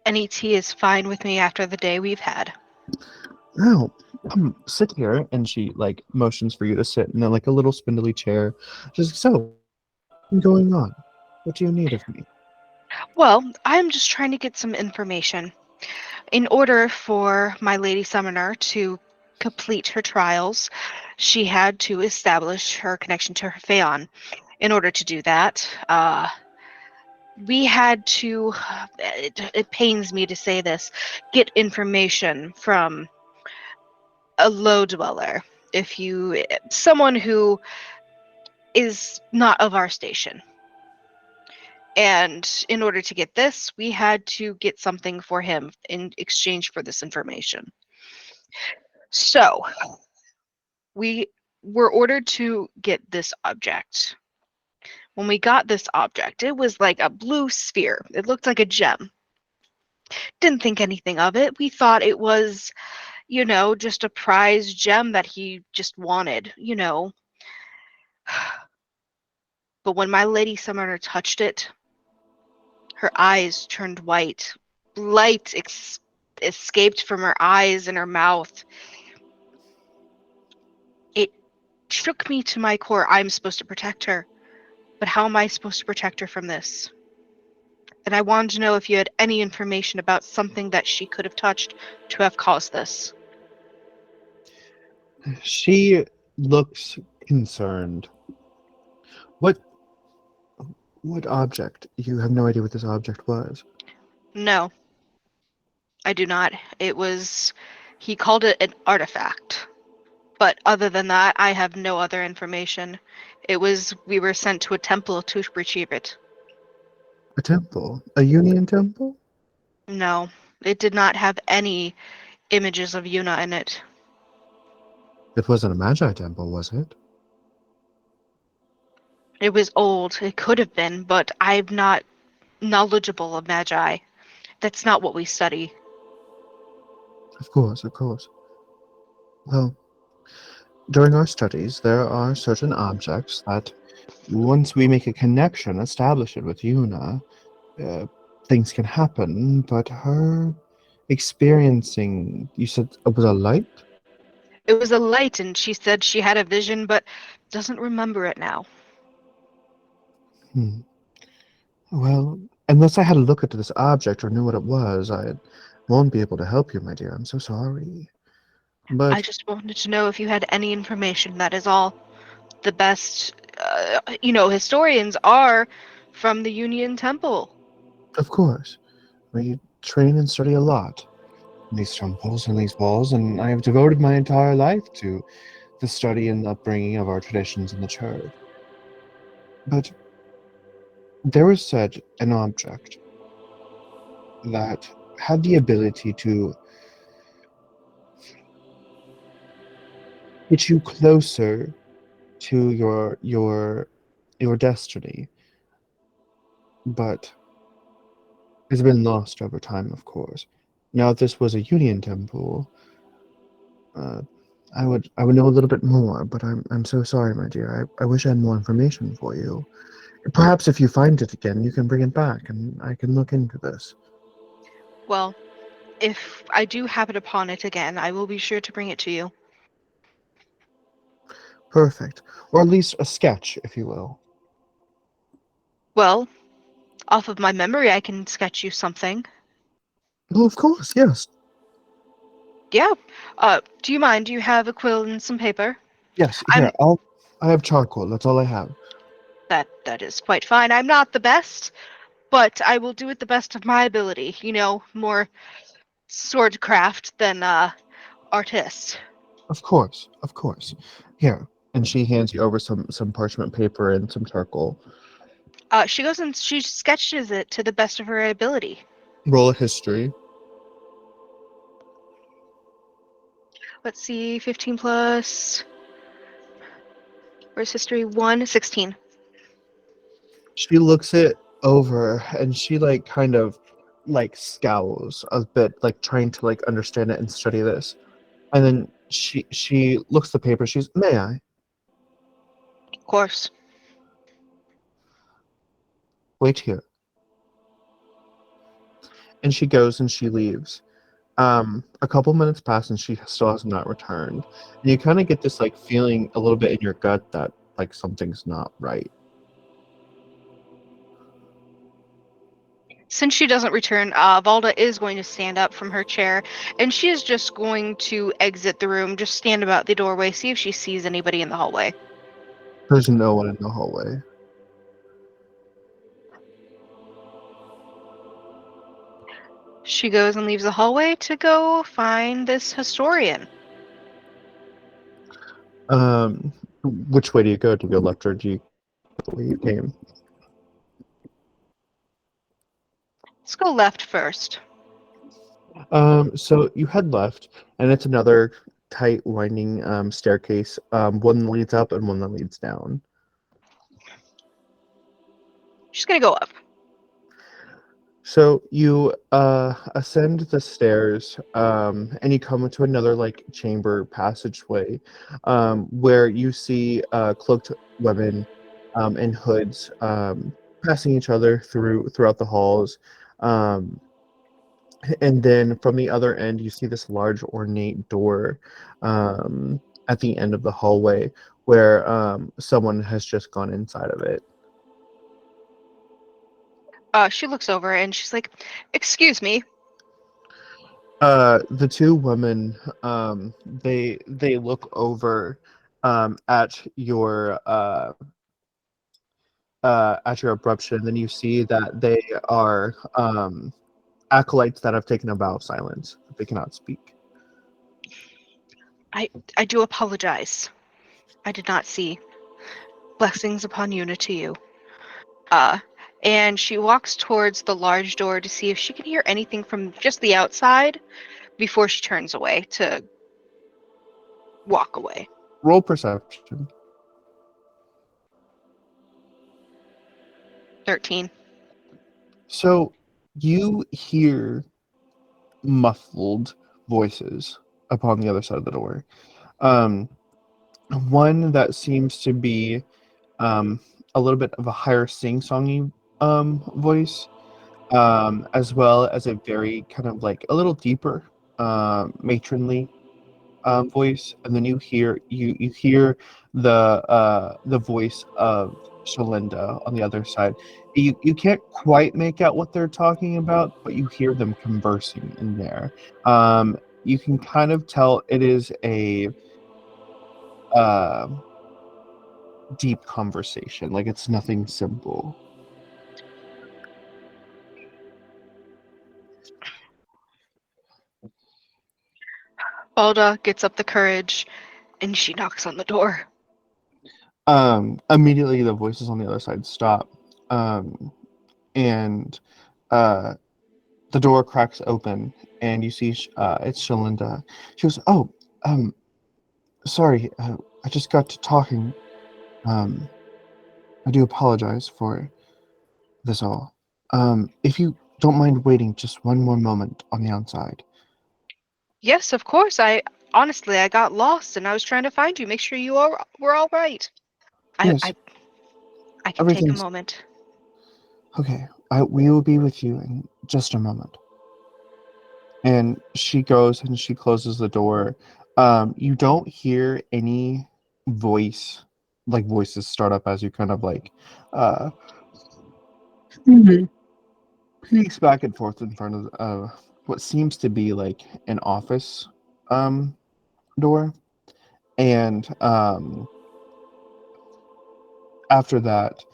Any tea is fine with me after the day we've had. Oh, sit here. And she like motions for you to sit in like a little spindly chair. Just so, what's going on? What do you need of me? Well, I'm just trying to get some information. In order for my Lady Summoner to complete her trials, she had to establish her connection to her Faeon. In order to do that, we had to, it pains me to say this, get information from a low dweller. Someone who is not of our station. And in order to get this, we had to get something for him in exchange for this information. So, we were ordered to get this object. When we got this object, it was like a blue sphere. It looked like a gem. Didn't think anything of it. We thought it was, just a prize gem that he just wanted, But when my lady summoner touched it, her eyes turned white. Light escaped from her eyes and her mouth. It shook me to my core. I'm supposed to protect her. But how am I supposed to protect her from this? And I wanted to know if you had any information about something that she could have touched to have caused this. She looks concerned. What object? You have no idea what this object was. No, I do not. He called it an artifact. But other than that, I have no other information. We were sent to a temple to retrieve it. A temple? A Yunian temple? No, it did not have any images of Yuna in it. It wasn't a Magi temple, was it? It was old. It could have been, but I'm not knowledgeable of Magi. That's not what we study. Of course, of course. Well, during our studies, there are certain objects that, once we make a connection, establish it with Yuna, things can happen, but her experiencing, you said it was a light? It was a light, and she said she had a vision, but doesn't remember it now. Well, unless I had a look at this object or knew what it was, I won't be able to help you, my dear. I'm so sorry. But I just wanted to know if you had any information, that is all. The best, historians are from the Yunian Temple. of course, we train and study a lot in these temples and these walls, and I have devoted my entire life to the study and upbringing of our traditions in the church. But there was said an object that had the ability to get you closer to your destiny, but it's been lost over time, of course. Now, if this was a Union temple, I would know a little bit more, but I'm so sorry, my dear. I wish I had more information for you. Perhaps if you find it again, you can bring it back, and I can look into this. Well, if I do happen upon it again, I will be sure to bring it to you. Perfect. Or at least a sketch, if you will. Well, off of my memory, I can sketch you something. Well, of course, yes. Yeah. Do you mind? Do you have a quill and some paper? Yes, here, I have charcoal, that's all I have. That is quite fine. I'm not the best, but I will do it the best of my ability. More swordcraft than artist. Of course, of course. Here. And she hands you over some parchment paper and some charcoal. She goes and she sketches it to the best of her ability. Roll a history. Let's see, 15 plus. Where's history? 16. She looks it over and she kind of scowls a bit, trying to understand it and study this. And then she looks the paper. She's, may I? Of course. Wait here. And she goes and she leaves. A couple minutes pass and she still has not returned. And you kind of get this feeling a little bit in your gut that something's not right. Since she doesn't return, Valda is going to stand up from her chair, and she is just going to exit the room, just stand about the doorway, see if she sees anybody in the hallway. There's no one in the hallway. She goes and leaves the hallway to go find this historian. Which way do you go? Do you go left or do you go the way you came? Let's go left first. So you head left, and it's another tight, winding staircase. One leads up and one that leads down. She's gonna go up. So you ascend the stairs, and you come into another like chamber passageway, where you see cloaked women in hoods passing each other throughout the halls. Um, and then from the other end, you see this large ornate door at the end of the hallway where someone has just gone inside of it. She looks over and she's like, "Excuse me." The two women, they look over at your abruption, and then you see that they are acolytes that have taken a vow of silence. They cannot speak. I do apologize. I did not see. Blessings upon Yuna to you. Uh, and she walks towards the large door to see if she can hear anything from just the outside before she turns away to walk away. Roll perception. 13. So you hear muffled voices upon the other side of the door. Um, one that seems to be a little bit of a higher sing-songy voice, as well as a very kind of like a little deeper matronly voice, and then you hear the voice of Shelinda on the other side. You can't quite make out what they're talking about, but you hear them conversing in there. You can kind of tell it is a uh, deep conversation, like it's nothing simple. Balda gets up the courage and she knocks on the door. Immediately the voices on the other side stop, and the door cracks open, and you see it's Shelinda. She goes, "Oh, sorry, I just got to talking. I do apologize for this all. If you don't mind waiting just one more moment on the outside." Yes, of course. I got lost and I was trying to find you. Make sure were all right. Yes, I can take a everything's moment. okay. We will be with you in just a moment. And she goes and she closes the door. You don't hear any voices start up as you kind of like uh, peace back and forth in front of what seems to be like an office um, door. And after that,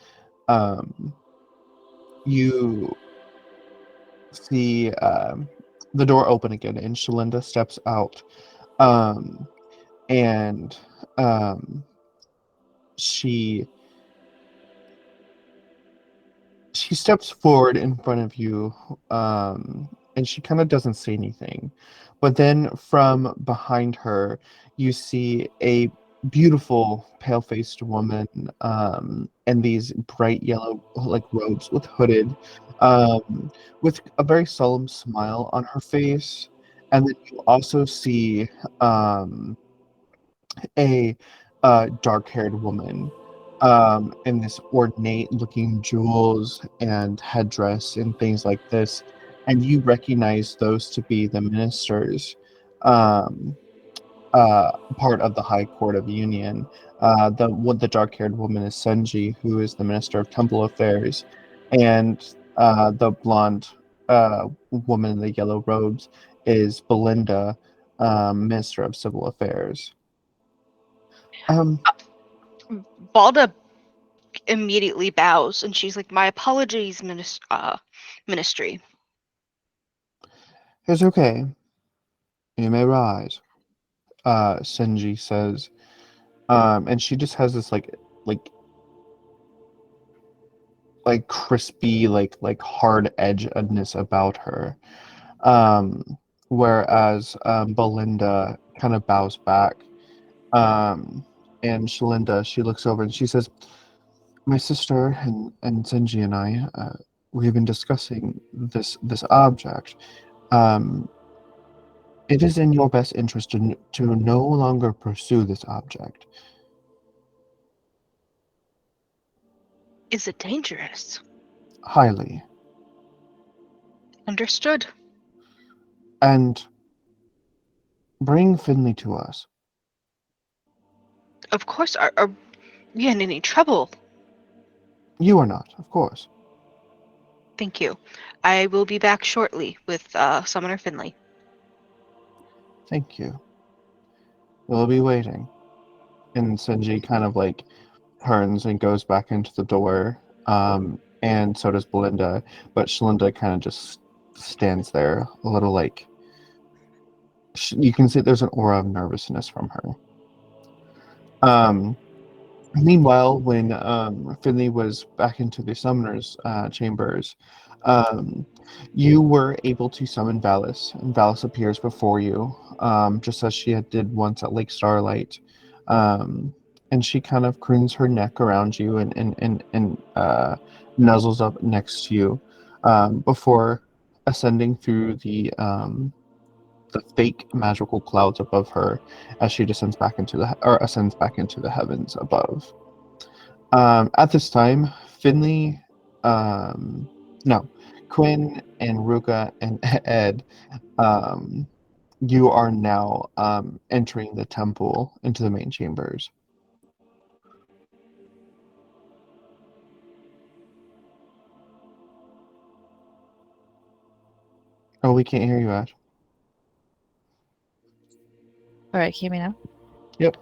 you see the door open again, and Shelinda steps out. Um, and she steps forward in front of you, and she kind of doesn't say anything, but then from behind her you see a beautiful pale-faced woman in these bright yellow like robes with hooded, with a very solemn smile on her face. And then you also see a dark-haired woman in this ornate-looking jewels and headdress and things like this, and you recognize those to be the ministers, um, part of the High Court of Union. The dark-haired woman is Senji, who is the Minister of Temple Affairs, and the blonde woman in the yellow robes is Belinda, Minister of Civil Affairs. Balda immediately bows and she's like, "My apologies, ministry." It's okay. You may rise, Senji says. And she just has this crispy, hard edgeness about her. Whereas Belinda kind of bows back. And Shelinda, she looks over and she says, "My sister and Senji and I, we've been discussing this object. Um, it is in your best interest to no longer pursue this object." Is it dangerous? Highly. Understood. And bring Finley to us. Of course, are we in any trouble? You are not, of course. Thank you. I will be back shortly with Summoner Finley. Thank you. We'll be waiting. And Senji kind of turns and goes back into the door. And so does Belinda. But Shelinda kind of just stands there, a little you can see there's an aura of nervousness from her. Meanwhile, when Finley was back into the summoner's chambers, you were able to summon Valis, and Valis appears before you, just as she did once at Lake Starlight. And she kind of croons her neck around you and nuzzles up next to you before ascending through the fake magical clouds above her as she ascends back into the heavens above. At this time, Finley, no, Quinn and Ruika and Ed, you are now entering the temple into the main chambers. Oh, we can't hear you, Ash. All right, can you hear me now? Yep.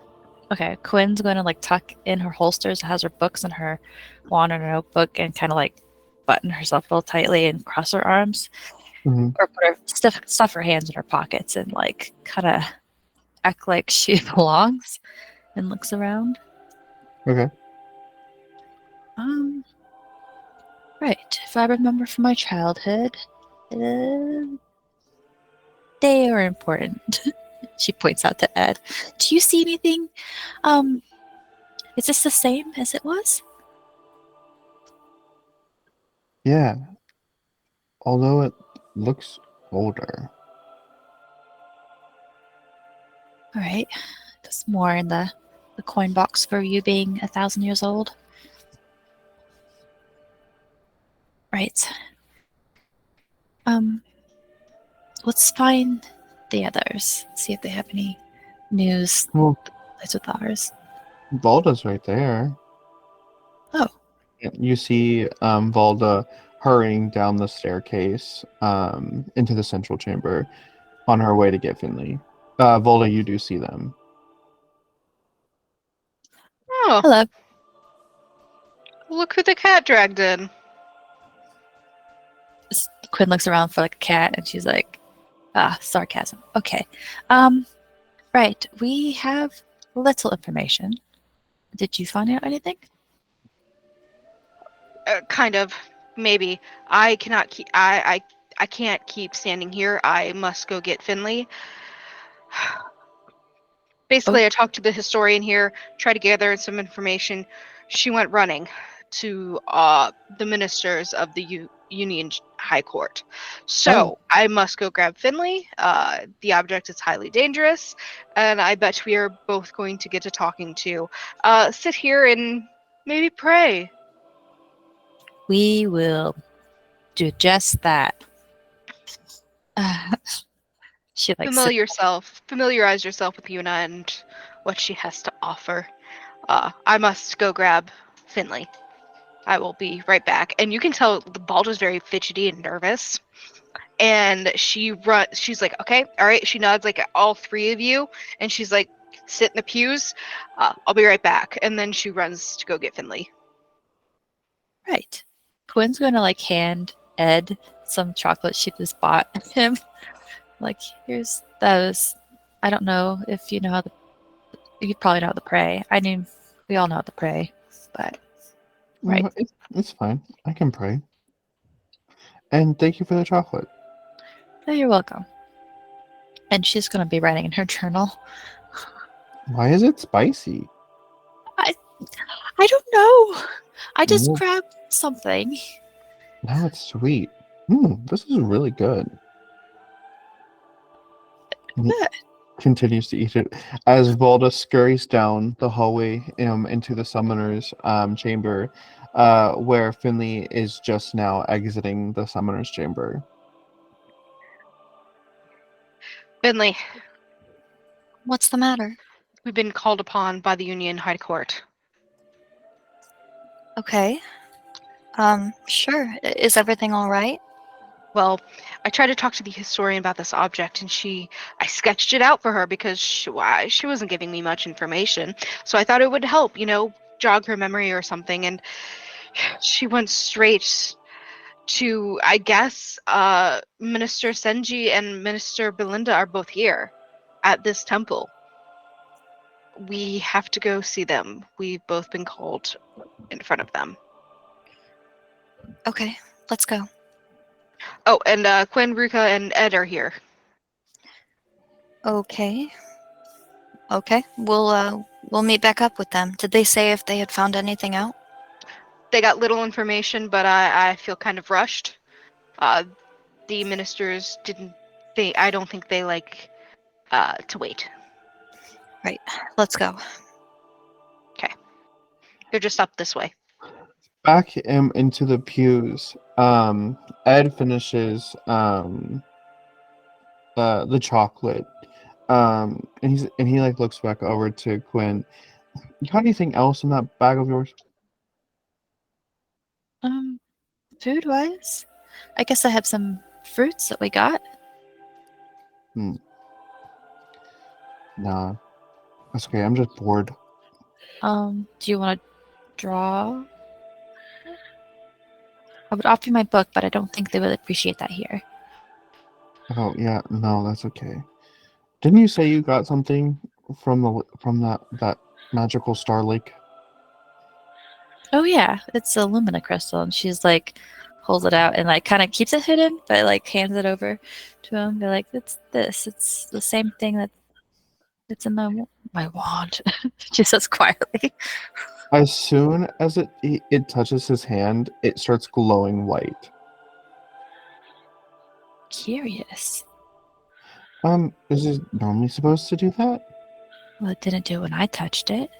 Okay, Quinn's going to tuck in her holsters, has her books and her wand and her notebook, and kind of button herself real tightly and cross her arms, Mm-hmm. or put stuff her hands in her pockets and kind of act like she belongs, and looks around. Okay. Right. If I remember from my childhood, they are important. She points out to Ed. Do you see anything? Is this the same as it was? Yeah. Although it looks older. All right. There's more in the coin box for you being 1,000 years old. Right. Let's find the others. See if they have any news Well, that's with ours. Valda's right there. Oh. You see Valda hurrying down the staircase into the central chamber on her way to get Finley. Valda, you do see them. Oh, Hello. look who the cat dragged in. Quinn looks around for a cat, and she's like, sarcasm. Okay. Right. We have little information. Did you find out anything? Kind of, maybe. I cannot keep. I can't keep standing here. I must go get Finley. Basically, I talked to the historian here, tried to gather some information. She went running to the ministers of the Union High Court. So I must go grab Finley. The object is highly dangerous, and I bet we are both going to get to talking to. Sit here and maybe pray. We will do just that. She Familiarize yourself with Yuna and what she has to offer. I must go grab Finley. I will be right back. And you can tell the Balda's very fidgety and nervous. And she's like, okay, all right. She nods at all three of you, and she's like, sit in the pews. I'll be right back. And then she runs to go get Finley. Right. Quinn's going to hand Ed some chocolate she just bought him. Here's those. I don't know if you know how You probably know the prey. I mean, we all know the prey, but right. It's fine. I can pray. And thank you for the chocolate. Oh, you're welcome. And she's gonna be writing in her journal. Why is it spicy? I don't know. I just Well, grabbed something. now it's sweet. This is really good. And he continues to eat it as Valda scurries down the hallway into the summoner's chamber, where Finley is just now exiting the summoner's chamber. Finley, What's the matter? we've been called upon by the Yunian High Court. Okay. Sure. Is everything all right? Well, I tried to talk to the historian about this object, and I sketched it out for her because she wasn't giving me much information. So I thought it would help, jog her memory or something. And she went straight to, I guess, Minister Senji and Minister Belinda are both here at this temple. We have to go see them. We've both been called in front of them. Okay, let's go. Oh, and Quinn, Ruika, and Ed are here. Okay. Okay. We'll meet back up with them. Did they say if they had found anything out? They got little information, but I feel kind of rushed. The ministers didn't. I don't think they like to wait. Right. Let's go. They're just up this way. Back into the pews, Ed finishes the chocolate, and he like looks back over to Quinn. You got anything else in that bag of yours? Food wise, I guess I have some fruits that we got. Nah, that's okay. I'm just bored. Do you want to draw? I would offer you my book, but I don't think they would appreciate that here. Oh yeah, no, that's okay. Didn't you say you got something from that magical star lake? Oh yeah, it's a Lumina Crystal, and she's like holds it out and like kind of keeps it hidden, but like hands it over to him. They're like, "It's this. It's the same thing that it's in my wand." She says quietly. As soon as it touches his hand, it starts glowing white. Curious. Is it normally supposed to do that? Well, it didn't do when I touched it.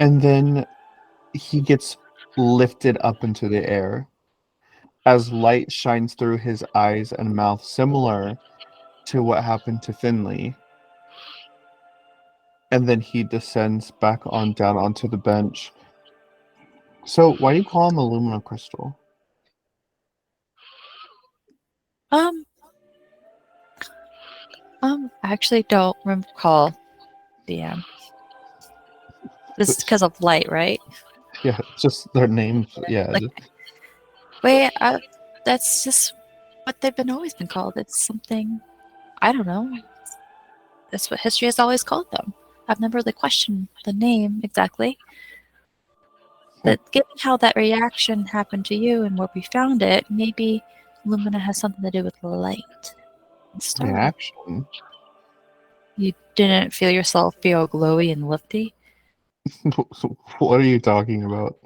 And then he gets lifted up into the air as light shines through his eyes and mouth, similar to what happened to Finley. And then he descends back on down onto the bench. So why do you call him a Lumina Crystal? I actually don't recall the This is because of light, right? Yeah, just their names. Yeah. Like, wait, that's just what they've always been called. It's something, I don't know. That's what history has always called them. I've never really questioned the name exactly. But given how that reaction happened to you and where we found it, maybe Lumina has something to do with light and starlight. Reaction. You didn't feel yourself feel glowy and lifty? What are you talking about?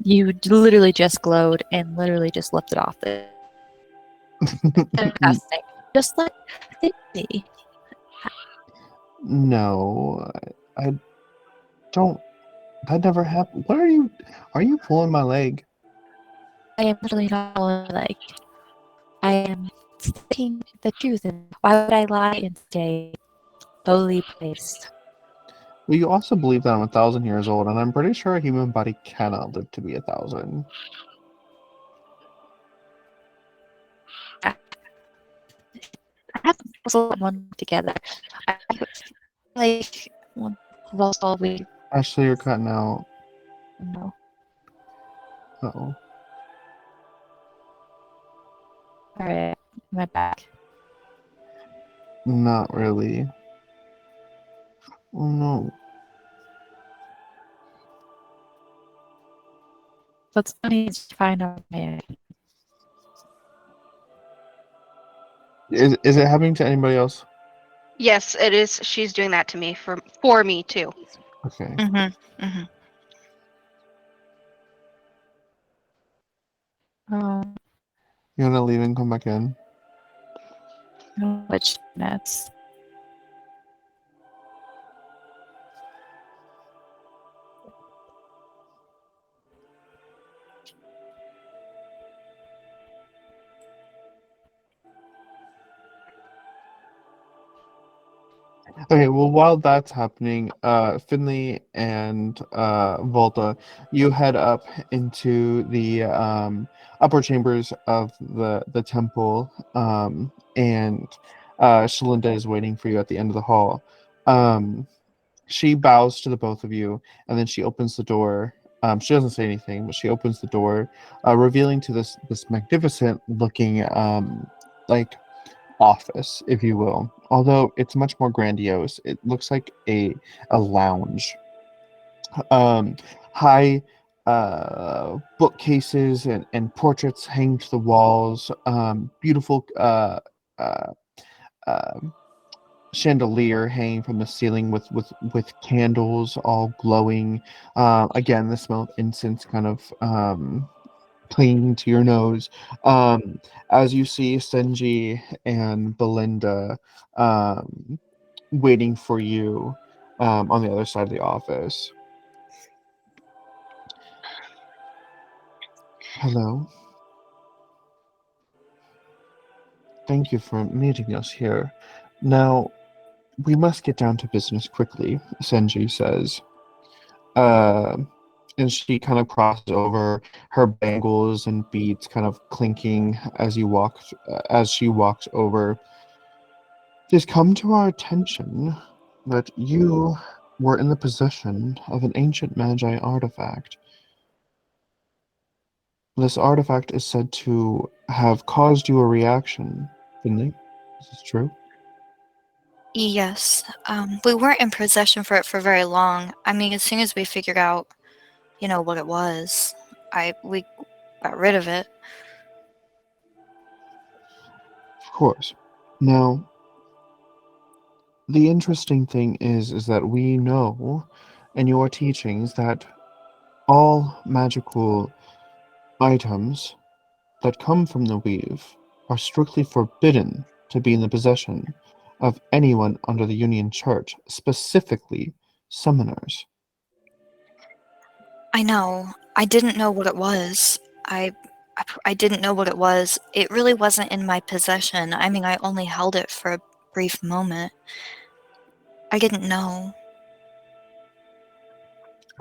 You literally just glowed and literally just lifted off it. Fantastic. Just like Finley. No, I don't. That never happened. What are you? Are you pulling my leg? I am literally not like I am speaking the truth, and why would I lie and stay lowly placed? Well, you also believe that I'm 1,000 years old, and I'm pretty sure a human body cannot live to be 1,000. I have to puzzle one together. I feel like one puzzle we Ashley, you're cutting out. know. Uh-oh. Alright, my back. Not really. Oh no. What's funny is to find out. Is it happening to anybody else? Yes, it is. She's doing that to me for me too. Okay. Mm-hmm. Mm-hmm. Oh, You wanna leave and come back in? no, which nets? Okay, well, while that's happening, Finley and Volta, you head up into the upper chambers of the temple, and Shelinda is waiting for you at the end of the hall. She bows to the both of you, and then she opens the door. She doesn't say anything, but she opens the door, revealing to this magnificent looking like office, if you will. Although it's much more grandiose. It looks like a lounge. Um, high bookcases and portraits hang to the walls. Beautiful uh, uh, chandelier hanging from the ceiling with candles all glowing. Again, the smell of incense kind of clinging to your nose, as you see Senji and Belinda waiting for you on the other side of the office. Hello. Thank you for meeting us here. Now, we must get down to business quickly, Senji says. Uh, and she kind of crosses over, her bangles and beads kind of clinking as she walks over. It has come to our attention that you were in the possession of an ancient Magi artifact. This artifact is said to have caused you a reaction, Finley. Is this true? Yes. We weren't in possession for it for very long. I mean, as soon as we figured out, what it was, we got rid of it. Of course. Now, the interesting thing is that we know in your teachings that all magical items that come from the weave are strictly forbidden to be in the possession of anyone under the Yunian Church, specifically summoners. I know. I didn't know what it was. I didn't know what it was. It really wasn't in my possession. I mean, I only held it for a brief moment. I didn't know.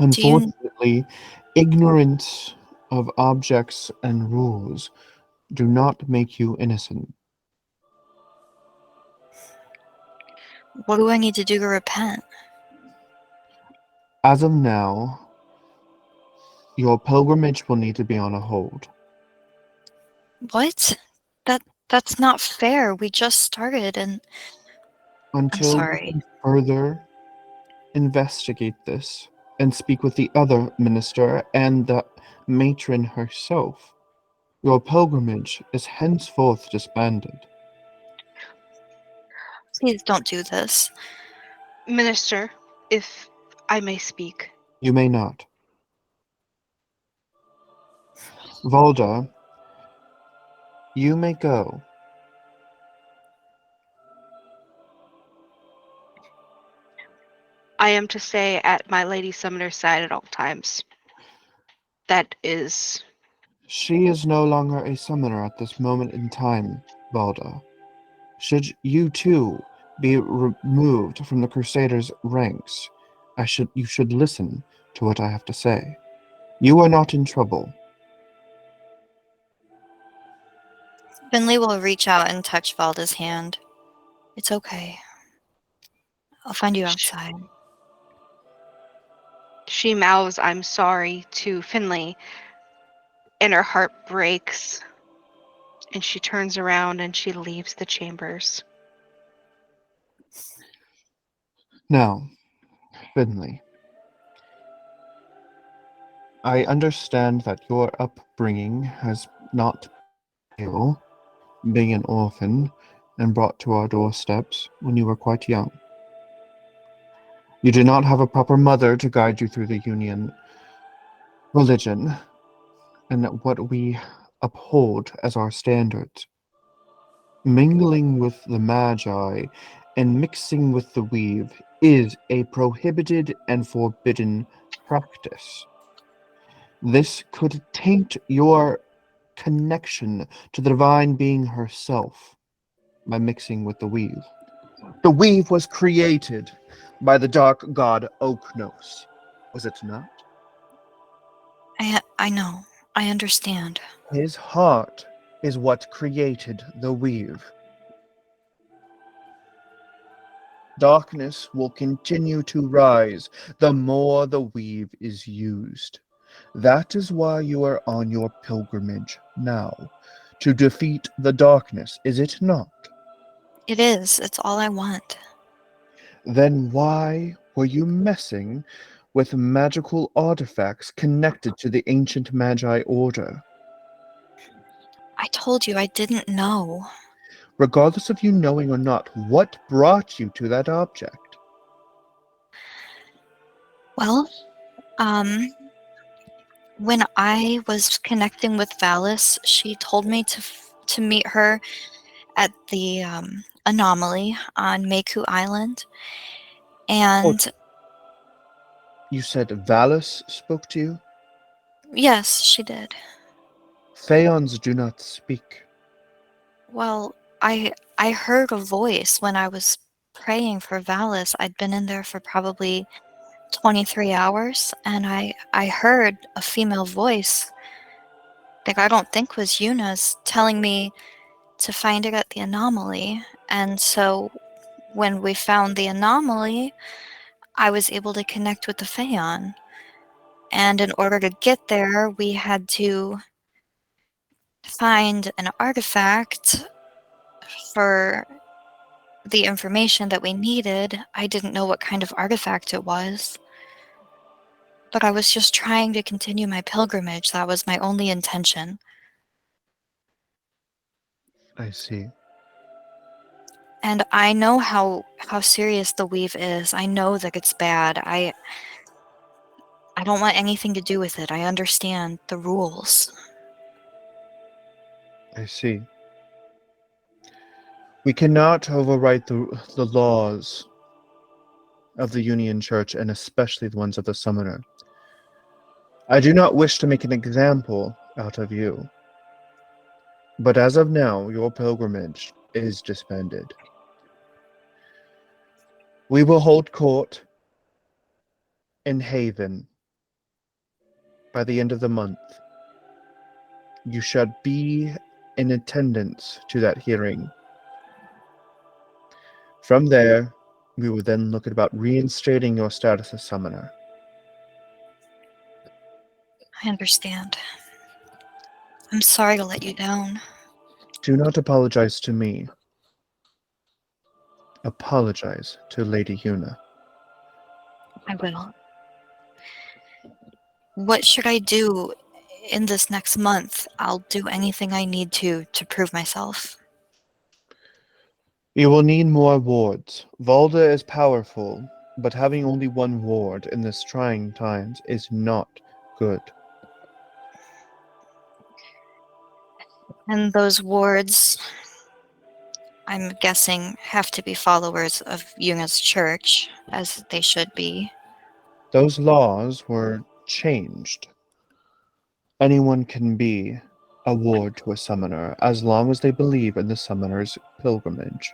Do you? Unfortunately, ignorance of objects and rules do not make you innocent. What do I need to do to repent? As of now, your pilgrimage will need to be on a hold. What? That's not fair. We just started, and I'm Until we sorry. can further investigate this and speak with the other minister and the matron herself, your pilgrimage is henceforth disbanded. Please don't do this. Minister, if I may speak. You may not. Valda, you may go. I am to stay at my lady summoner's side at all times. That is. She is no longer a summoner at this moment in time, Valda. Should you too be removed from the Crusaders' ranks, you should listen to what I have to say. You are not in trouble. Finley will reach out and touch Valda's hand. It's okay. I'll find you outside. She mouths, "I'm sorry," to Finley, and her heart breaks. And she turns around and she leaves the chambers. Now, Finley, I understand that your upbringing has not been ill, being an orphan and brought to our doorsteps when you were quite young. You did not have a proper mother to guide you through the Yunian religion and what we uphold as our standards. Mingling with the Magi and mixing with the weave is a prohibited and forbidden practice. This could taint your connection to the divine being herself by mixing with the weave. The weave was created by the dark god Oknos, was it not? I know. I understand. His heart is what created the weave. Darkness will continue to rise the more the weave is used. That is why you are on your pilgrimage now, to defeat the darkness, is it not? It is. It's all I want. Then why were you messing with magical artifacts connected to the ancient Magi order? I told you I didn't know. Regardless of you knowing or not, what brought you to that object? Well, when I was connecting with Valis, she told me to meet her at the anomaly on Meku Island. And You said Valis spoke to you? yes, she did. Faeons do not speak. Well, I heard a voice when I was praying for Valis. I'd been in there for probably 23 hours, and I heard a female voice that I don't think was Yuna's telling me to find it at the anomaly. And so when we found the anomaly, I was able to connect with the Faeon. And in order to get there, we had to find an artifact for the information that we needed. I didn't know what kind of artifact it was. But I was just trying to continue my pilgrimage. That was my only intention. I see. And I know how serious the weave is. I know that it's bad. I don't want anything to do with it. I understand the rules. I see. We cannot overwrite the laws of the Yunian Church, and especially the ones of the Summoner. I do not wish to make an example out of you, but as of now, your pilgrimage is disbanded. We will hold court in Haven by the end of the month. You should be in attendance to that hearing. From there, we will then look at about reinstating your status as summoner. I understand. I'm sorry to let you down. Do not apologize to me. Apologize to Lady Yuna. I will. What should I do in this next month? I'll do anything I need to prove myself. You will need more wards. Valda is powerful, but having only one ward in this trying times is not good. And those wards, I'm guessing, have to be followers of Yuna's church, as they should be. Those laws were changed. Anyone can be a ward to a summoner as long as they believe in the summoner's pilgrimage.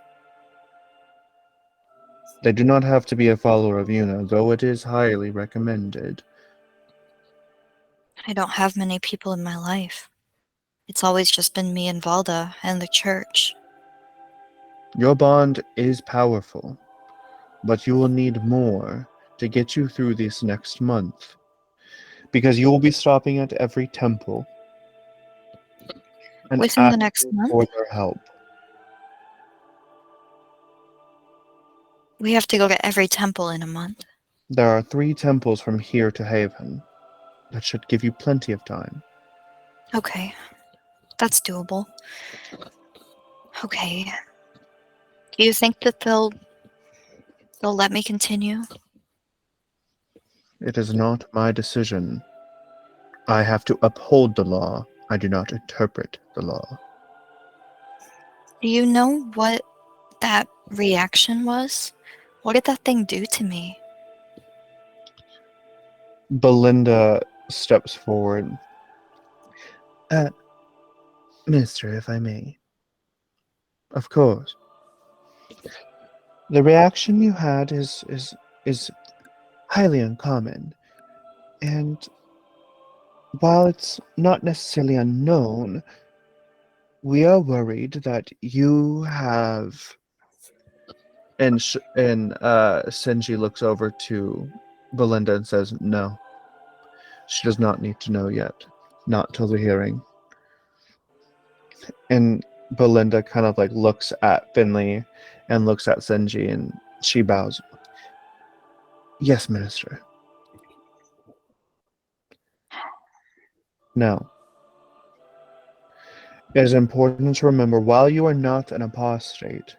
They do not have to be a follower of Yuna, though it is highly recommended. I don't have many people in my life. It's always just been me and Valda and the church. Your bond is powerful, but you will need more to get you through this next month, because you will be stopping at every temple and Within the asking next month? for their help. We have to go to every temple in a month. There are 3 temples from here to Haven. That should give you plenty of time. Okay. That's doable. Okay. Do you think that they'll let me continue? It is not my decision. I have to uphold the law. I do not interpret the law. Do you know what that reaction was? What did that thing do to me? Belinda steps forward. Minister, if I may. Of course. The reaction you had is highly uncommon. And while it's not necessarily unknown, we are worried that you have. And Senji looks over to Belinda and says, "No, she does not need to know yet. Not till the hearing." And Belinda kind of like looks at Finley and looks at Senji, and she bows. "Yes, Minister." Now, it is important to remember while you are not an apostate,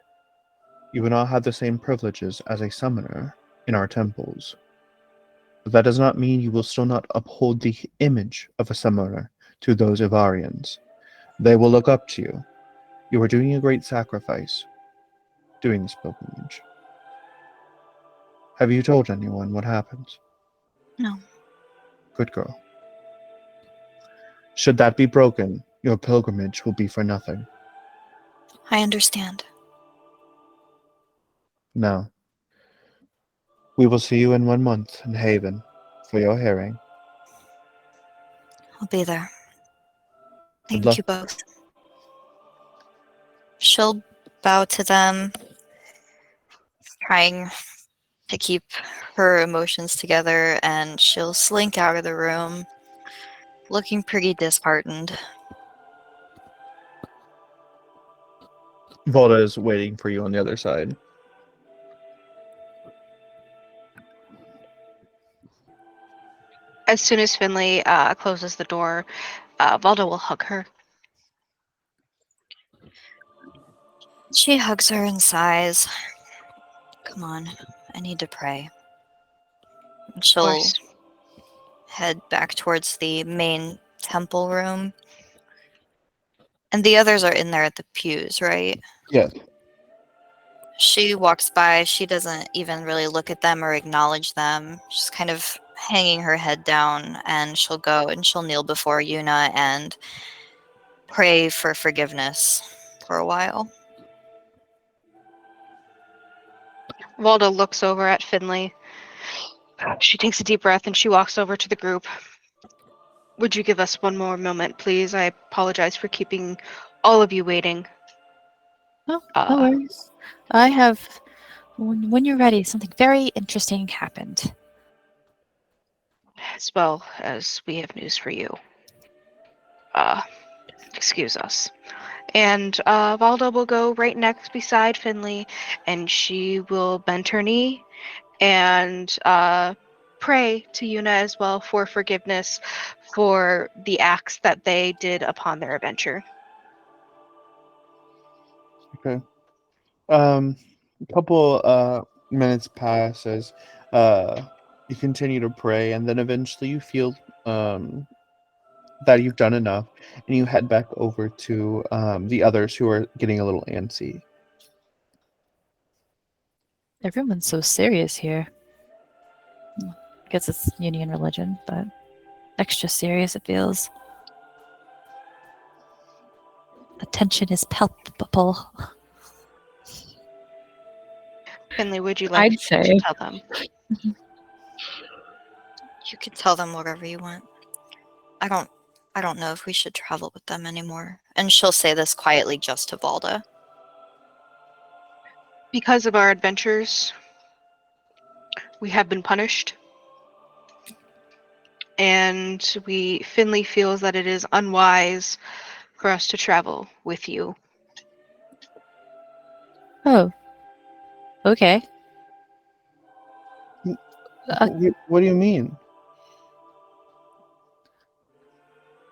you will not have the same privileges as a summoner in our temples. But that does not mean you will still not uphold the image of a summoner to those Ivarians. They will look up to you. You are doing a great sacrifice doing this pilgrimage. Have you told anyone what happens? No. Good girl. Should that be broken, your pilgrimage will be for nothing. I understand. Now, we will see you in 1 month in Haven for your hearing. I'll be there. Good Thank luck. you both. She'll bow to them, trying to keep her emotions together, and she'll slink out of the room, looking pretty disheartened. Valda is waiting for you on the other side. As soon as Finley closes the door, Valda will hug her. She hugs her and sighs. Come on, I need to pray. And Of she'll course. head back towards the main temple room. And the others are in there at the pews, right? Yes. She walks by. She doesn't even really look at them or acknowledge them. She's kind of hanging her head down, and she'll go and she'll kneel before Yuna and pray for forgiveness for a while. Valda looks over at Finley. She takes a deep breath and she walks over to the group. Would you give us one more moment, please? I apologize for keeping all of you waiting. No worries. I have. When you're ready, something very interesting happened. As well as we have news for you. Excuse us. And Valda will go right next beside Finley, and she will bend her knee and pray to Yuna as well for forgiveness for the acts that they did upon their adventure. Okay. A couple minutes pass as you continue to pray, and then eventually you feel that you've done enough, and you head back over to the others who are getting a little antsy. Everyone's so serious here. I guess it's Yunian religion, but extra serious it feels. The tension is palpable. Finley, would you like I'd say. to tell them? You could tell them whatever you want. I don't know if we should travel with them anymore. And she'll say this quietly just to Valda. Because of our adventures, we have been punished. And Finley feels that it is unwise for us to travel with you. Oh. Okay. What do you mean?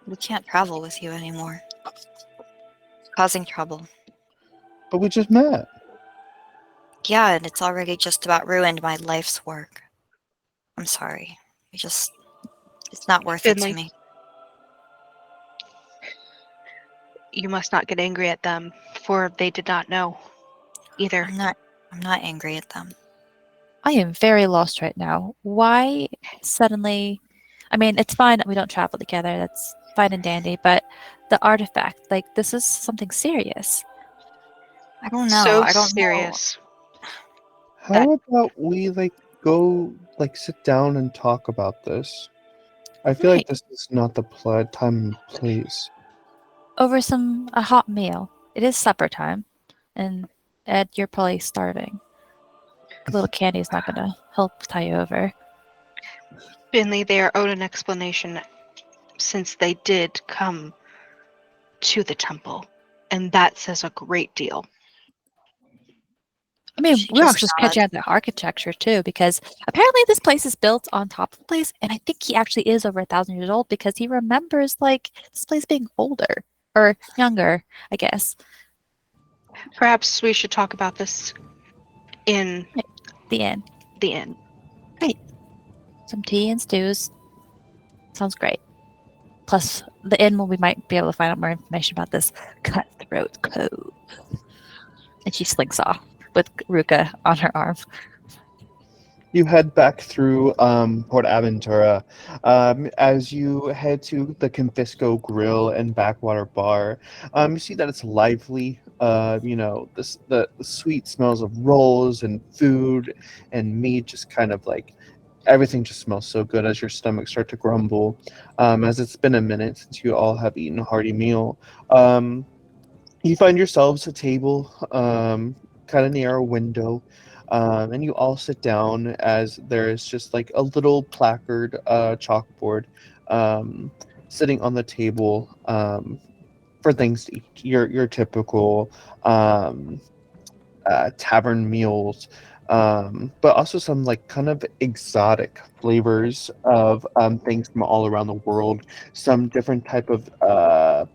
We can't travel with you anymore. Causing trouble. But we just met. Yeah, and it's already just about ruined my life's work. I'm sorry. It's not worth it to Finley. me. You must not get angry at them, for they did not know either. I'm not angry at them. I am very lost right now. Why suddenly? I mean, it's fine that we don't travel together. That's fine and dandy. But the artifact, like, this is something serious. I don't know. So I don't know. serious. How about we go sit down and talk about this? I feel like Right. this is not the time and place. Over a hot meal. It is supper time, and Ed, you're probably starving. A little candy is not going to help tie you over. Finley, they are owed an explanation since they did come to the temple, and that says a great deal. I mean, She we're just just catching on the architecture too, because apparently this place is built on top of the place, and I think he actually is over 1,000 years old because he remembers this place being older or younger, I guess. Perhaps we should talk about this in The end. the inn. Some tea and stews. Sounds great. Plus, the inn where we might be able to find out more information about this cutthroat cove. And she slinks off with Ruika on her arm. You head back through Port Aventura. As you head to the Confisco Grill and Backwater Bar, you see that it's lively. The sweet smells of rolls and food and meat, just kind of everything just smells so good as your stomachs start to grumble. As it's been a minute since you all have eaten a hearty meal. You find yourselves a table kind of near a window. And you all sit down as there is just a little placard chalkboard sitting on the table for things to eat. Your typical tavern meals, but also some kind of exotic flavors of things from all around the world. Some different type of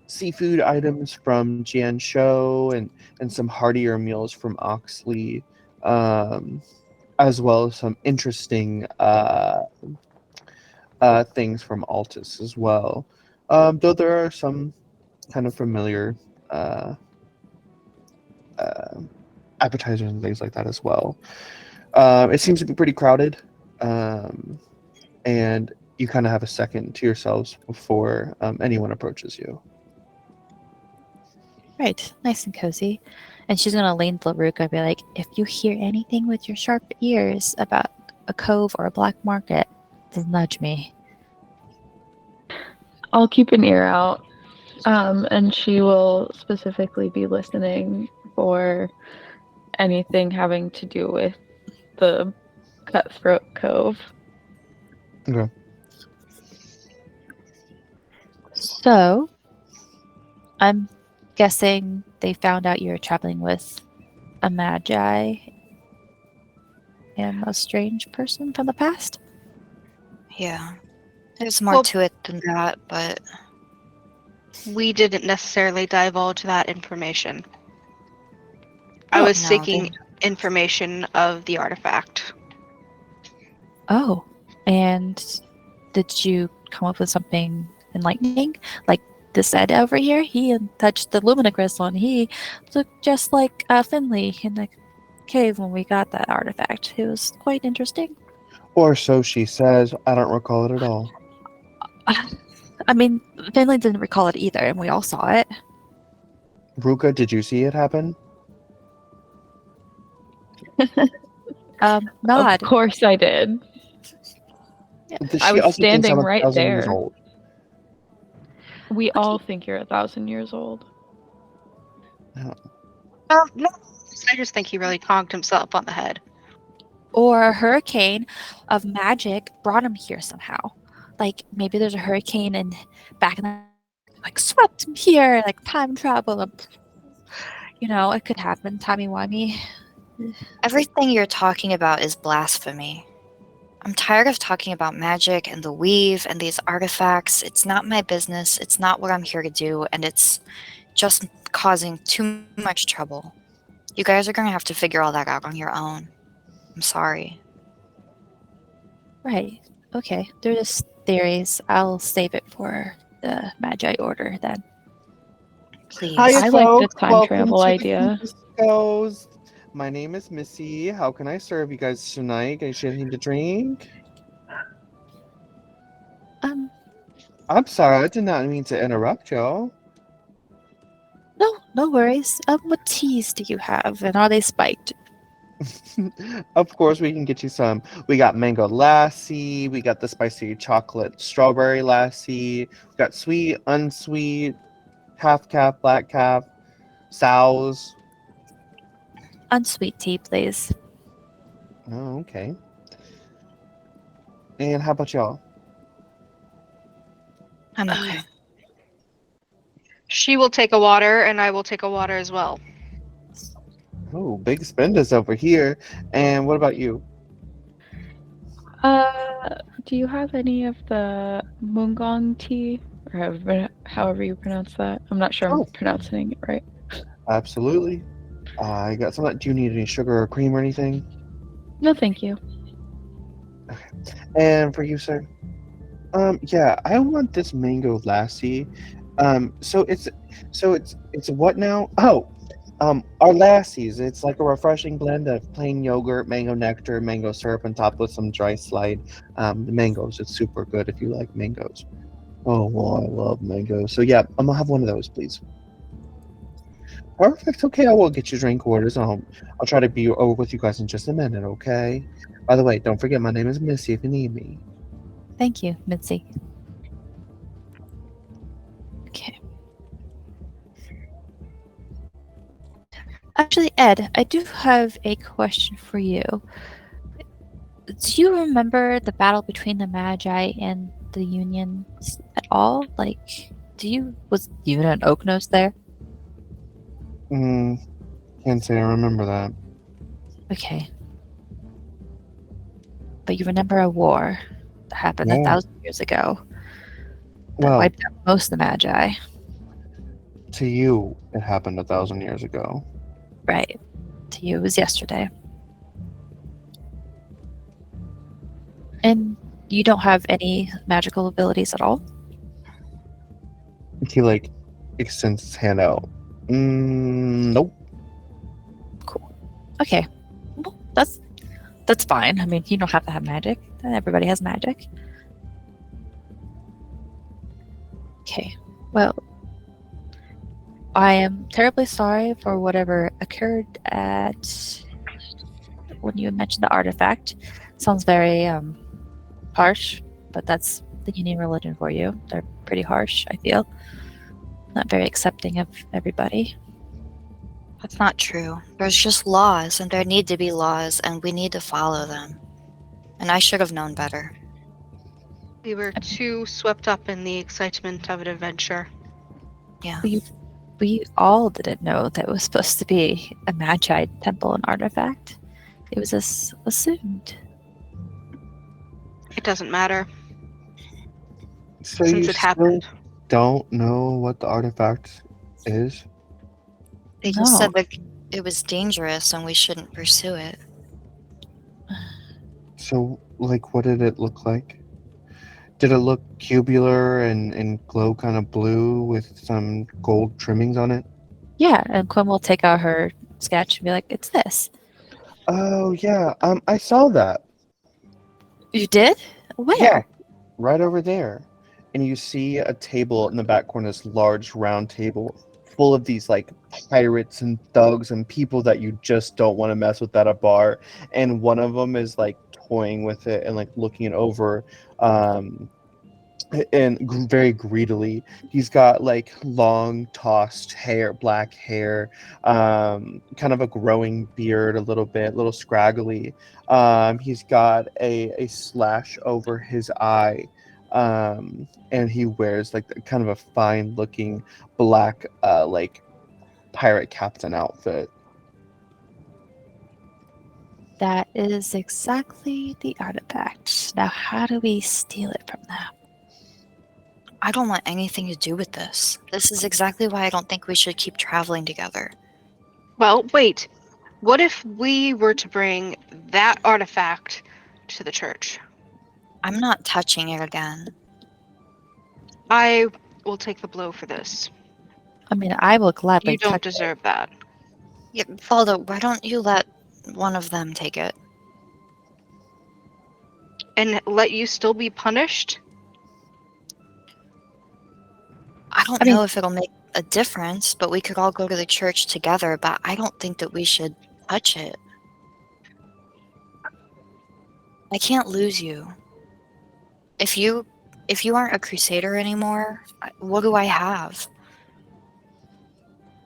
seafood items from Jianzhou and some heartier meals from Oxley, as well as some interesting things from Altus as well. Though there are some kind of familiar appetizers and things like that as well. It seems to be pretty crowded, and you kind of have a second to yourselves before anyone approaches you. Right, nice and cozy. And she's gonna lean to Ruika and be like, if you hear anything with your sharp ears about a cove or a black market, just nudge me. I'll keep an ear out. And she will specifically be listening for anything having to do with the Cutthroat Cove. Okay. So, I'm guessing they found out you're traveling with a Magi and a strange person from the past? Yeah. There's more Well- to it than that, but We didn't necessarily divulge that information. I Oh, was no, seeking information of the artifact. Oh, and did you come up with something enlightening? Like this Ed over here, he touched the Lumina Crystal and he looked just like Finley in the cave when we got that artifact. It was quite interesting. Or so she says. I don't recall it at all. I mean, Finley didn't recall it either, and we all saw it. Ruika, did you see it happen? Nod. Of course I did. She I was also thinks standing I'm right 1,000 years there. old. We all think you're 1,000 years old. No, I just think he really conked himself on the head. Or a hurricane of magic brought him here somehow. Like maybe there's a hurricane and back in the swept him here, like time travel. It could happen. Timey-wimey. everything you're talking about is blasphemy. I'm tired of talking about magic and the weave and these artifacts. It's not my business. It's not what I'm here to do, and it's just causing too much trouble. You guys are going to have to figure all that out on your own. I'm sorry. Right. Okay. They're just theories. I'll save it for the Magi order then. Please. I like the folks. time Welcome travel to idea. the Ghost. My name is Missy. How can I serve you guys tonight? Guys, you anything to drink? Um, I'm sorry, I did not mean to interrupt y'all. no worries. What teas do you have, and are they spiked? Of course, we can get you some. We got mango lassi. We got the spicy chocolate strawberry lassi. We got sweet, unsweet, half cap, black cap, sows. Unsweet tea, please. Oh, okay. And how about y'all? I'm okay. She will take a water, and I will take a water as well. Oh, big spenders over here. And what about you? Do you have any of the Mungong tea, or however you pronounce that? I'm not sure I'm Oh. pronouncing it right. Absolutely. I got some. Do you need any sugar or cream or anything? No, thank you. And for you, sir? Yeah, I want this mango lassi. So it's what now? Oh, our lassies. It's like a refreshing blend of plain yogurt, mango nectar, mango syrup, on top with some dry slide. The mangoes. It's super good if you like mangoes. Oh, well, I love mangoes. So yeah, I'm gonna have one of those, please. Perfect. Okay, I will get you drink orders. I'll try to be over with you guys in just a minute. Okay. By the way, don't forget my name is Missy if you need me. Thank you, Mitzi. Okay. Actually, Ed, I do have a question for you. Do you remember the battle between the Magi and the Unions at all? Like, was Yuna and Oaknose there? Can't say I remember that. Okay. But you remember a war that happened Yeah. 1,000 years ago that Well, wiped out most of the Magi. to you, it happened 1,000 years ago. Right. To you, it was yesterday. And you don't have any magical abilities at all? He like extends his hand out. Nope. Okay. Well, that's fine. I mean, you don't have to have magic. Everybody has magic. Okay. Well, I am terribly sorry for whatever occurred at when you mentioned the artifact. Sounds very harsh, but that's the Yunian religion for you. They're pretty harsh, I feel. Not very accepting of everybody. That's not true. There's just laws, and there need to be laws, and we need to follow them. And I should have known better. We were too swept up in the excitement of an adventure. Yeah. We all didn't know that it was supposed to be a Magi temple and artifact. It was assumed. It doesn't matter, So since you it still happened. don't know what the artifact is? They just No. said that it was dangerous and we shouldn't pursue it. So, like, what did it look like? Did it look cubular and glow kind of blue with some gold trimmings on it? Yeah, and Quinn will take out her sketch and be like, "It's this." Oh yeah, I saw that. You did? Where? Yeah, right over there. And you see a table in the back corner, this large round table full of these like pirates and thugs and people that you just don't want to mess with at a bar. And one of them is like toying with it and like looking it over. And very greedily. He's got like long tossed hair, black hair, kind of a growing beard, a little scraggly. He's got a slash over his eye, and he wears like kind of a fine looking black like pirate captain outfit. That is exactly the artifact. Now, how do we steal it from them? I don't want anything to do with this. This is exactly why I don't think we should keep traveling together. Well, wait. What if we were to bring that artifact to the church? I'm not touching it again. I will take the blow for this. I mean, I will gladly You don't touch deserve that. Yeah, Valda, why don't you let one of them take it? And let you still be punished? I don't I mean- know if it'll make a difference, but we could all go to the church together, but I don't think that we should touch it. I can't lose you. If you aren't a crusader anymore, what do I have?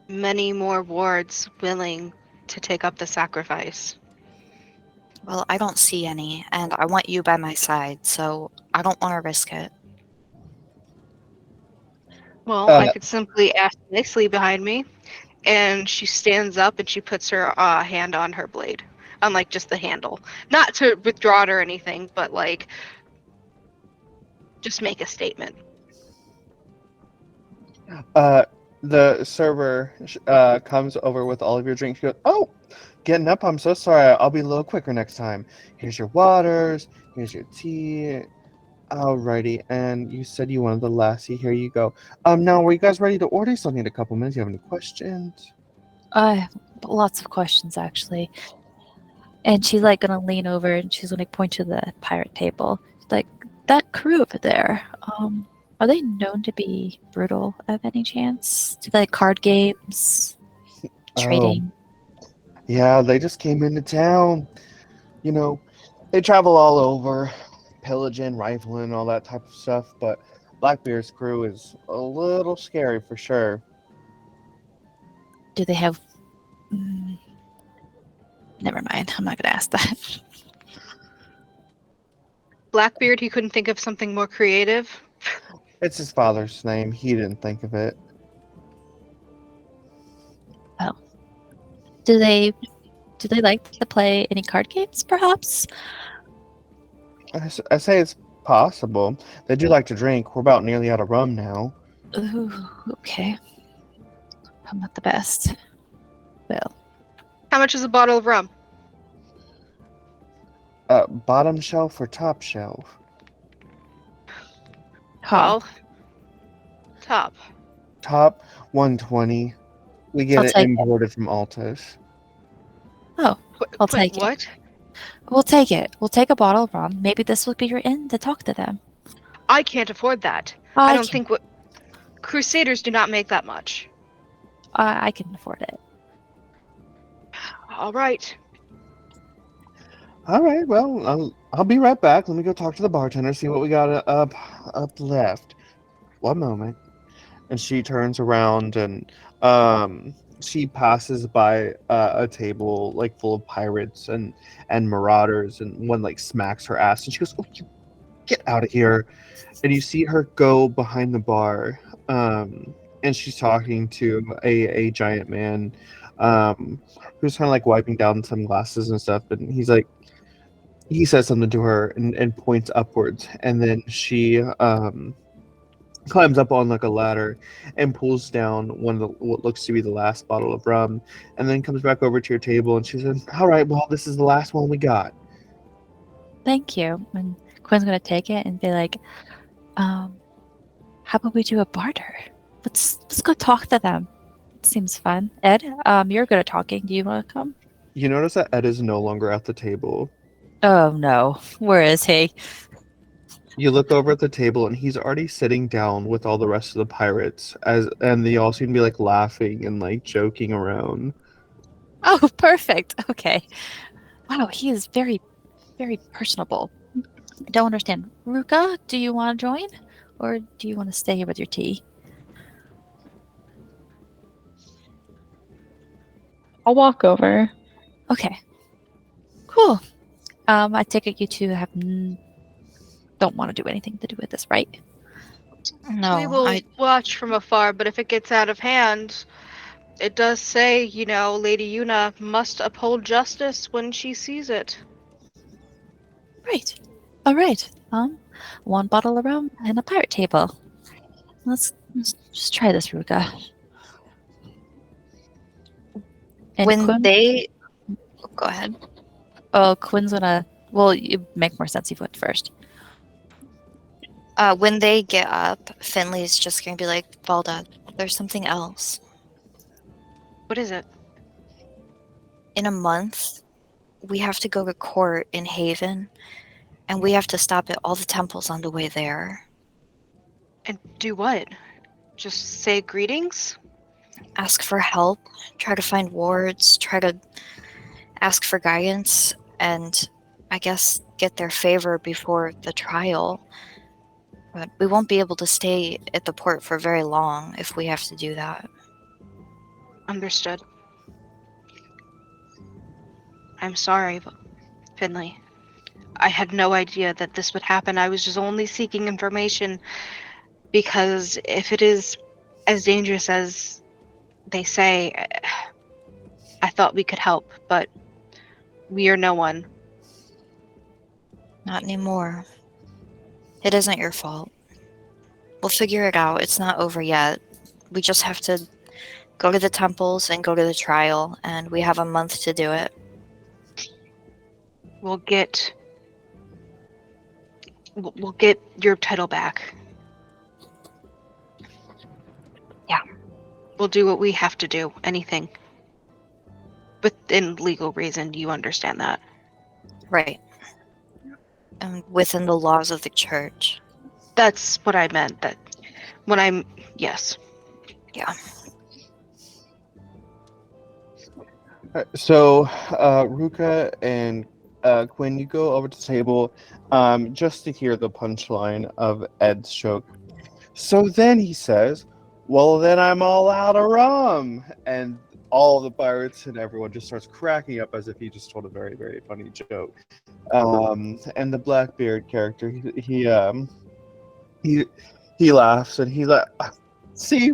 Many more wards willing to take up the sacrifice. Well, I don't see any, and I want you by my side, so I don't want to risk it. Well, I could simply ask nicely behind me. And she stands up and she puts her hand on her blade. On, like, just the handle. Not to withdraw it or anything, but, like, just make a statement. The server comes over with all of your drinks. She goes, "Oh, getting up. I'm so sorry. I'll be a little quicker next time. Here's your waters. Here's your tea. Alrighty." And you said you wanted the lassie. Here you go. Now, were you guys ready to order? Still need a couple minutes. You have any questions? Lots of questions, actually. And she's like gonna lean over and she's gonna point to the pirate table. Like, that crew over there, are they known to be brutal of any chance? Do they like card games? Trading? Yeah, they just came into town. You know, they travel all over, pillaging, rifling, all that type of stuff. But Blackbeard's crew is a little scary for sure. Do they have never mind, I'm not gonna ask that. Blackbeard, he couldn't think of something more creative. It's his father's name. He didn't think of it. Do they like to play any card games, perhaps? I say it's possible. They do like to drink. We're about nearly out of rum now. Ooh, okay. I'm not the best. Well, How much is a bottle of rum? Bottom shelf or top shelf? huh. Well, top. Top 120. We get I'll it take it. imported from Altus. I'll Wait, take it. what? We'll take it. We'll take a bottle of rum. Maybe this will be your in to talk to them. I can't afford that. I don't think what Crusaders do not make that much. I can afford it. All right. All right. Well, I'll be right back. Let me go talk to the bartender. See what we got up left. One moment. And she turns around and she passes by a table like full of pirates and marauders, and one like smacks her ass and she goes, "Oh, you get out of here!" And you see her go behind the bar, and she's talking to a giant man, who's kind of like wiping down some glasses and stuff, and he says something to her and points upwards, and then she climbs up on like a ladder and pulls down one of the what looks to be the last bottle of rum, and then comes back over to your table and she says, "All right, well, this is the last one we got." Thank you. And Quinn's gonna take it and be like, how about we do a barter? Let's go talk to them. It seems fun. Ed, you're good at talking. Do you want to come? You notice that Ed is no longer at the table. Oh no, where is he? You look over at the table and he's already sitting down with all the rest of the pirates, and they all seem to be like laughing and like joking around. Oh, perfect. Okay. Wow, he is very, very personable. I don't understand. Ruka, do you want to join? Or do you want to stay here with your tea? I'll walk over. Okay. Cool. I take it you two have don't want to do anything to do with this, right? No, we will watch from afar, but if it gets out of hand, It does say, Lady Yuna must uphold justice when she sees it. Right. All right. One bottle of rum and a pirate table. Let's just try this, Ruika. And When Quinn, they go ahead. Quinn's gonna. Well, you make more sense. You went first. When they get up, Finley's just gonna be like, Valda, there's something else. What is it? In a month, we have to go to court in Haven, and we have to stop at all the temples on the way there. And do what? Just say greetings? Ask for help, try to find wards, try to ask for guidance, and I guess get their favor before the trial. But we won't be able to stay at the port for very long if we have to do that. Understood. I'm sorry, Finley. I had no idea that this would happen. I was just only seeking information because if it is as dangerous as they say, I thought we could help, but we are no one. Not anymore. It isn't your fault. We'll figure it out. It's not over yet. We just have to go to the temples and go to the trial, and we have a month to do it. We'll get your title back. Yeah. We'll do what we have to do. Anything. Within legal reason, you understand that. Right. And within the laws of the church. That's what I meant. That when I'm yes. Yeah. So, Ruka and Quinn, you go over to the table just to hear the punchline of Ed's joke. So then he says, well, then I'm all out of rum. And all the pirates and everyone just starts cracking up as if he just told a very, very funny joke. And the Blackbeard character, he laughs and he's like, see,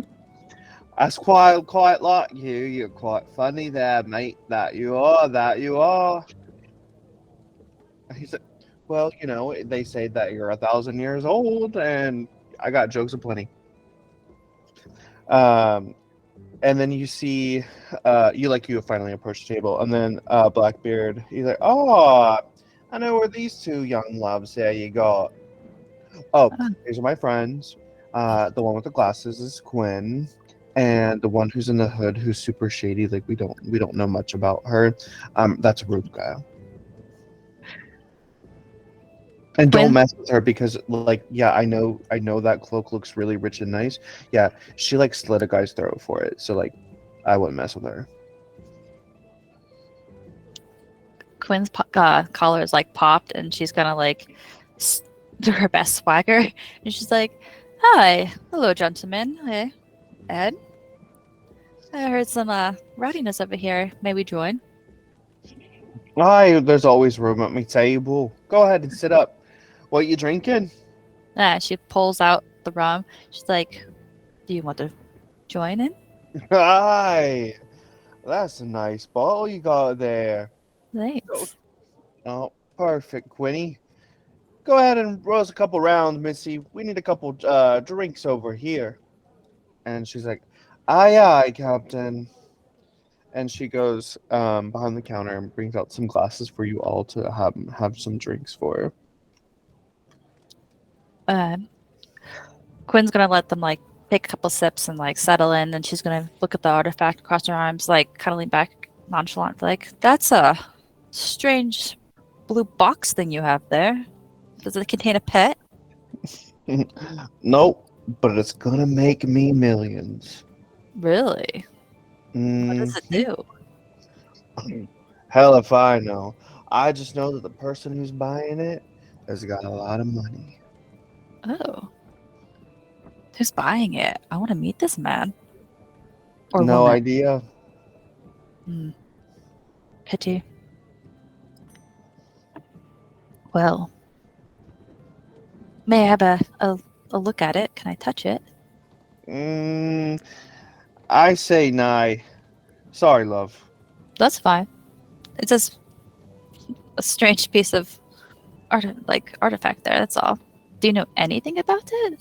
that's quite like you. You're quite funny there, mate. That you are. He's like, well, they say that you're 1,000 years old, and I got jokes aplenty. And then you see, you finally approach the table, and then Blackbeard, he's like, oh, I know where these two young loves there you got. Oh, these are my friends. The one with the glasses is Quinn, and the one who's in the hood, who's super shady, like we don't know much about her. That's Ruika. And don't Quinn? mess with her because, I know that cloak looks really rich and nice. Yeah, she slit a guy's throat for it, so I wouldn't mess with her. Quinn's collar is popped, and she's gonna do her best swagger, and she's like, "Hi, hello, gentlemen. Hey, Ed. I heard some rowdiness over here. May we join?" Aye, there's always room at my table. Go ahead and sit up. What you drinking? She pulls out the rum. She's like, "Do you want to join in?" Aye, that's a nice bottle you got there. Thanks. Oh, perfect, Quinny. Go ahead and roast a couple rounds, Missy. We need a couple drinks over here. And she's like, aye, aye, Captain. And she goes behind the counter and brings out some glasses for you all to have some drinks for. Quinn's gonna let them take a couple sips and settle in, and she's gonna look at the artifact, cross her arms, kind of lean back nonchalant, "That's a strange blue box thing you have there. Does it contain a pet?" Nope, but it's gonna make me millions. Really? What does it do? Hell if I know. I just know that the person who's buying it has got a lot of money. Oh. Who's buying it? I want to meet this man. Or No woman. idea. Pity. Well, may I have a look at it? Can I touch it? I say nay. Sorry, love. That's fine. It's just a strange piece of artifact there. That's all. Do you know anything about it?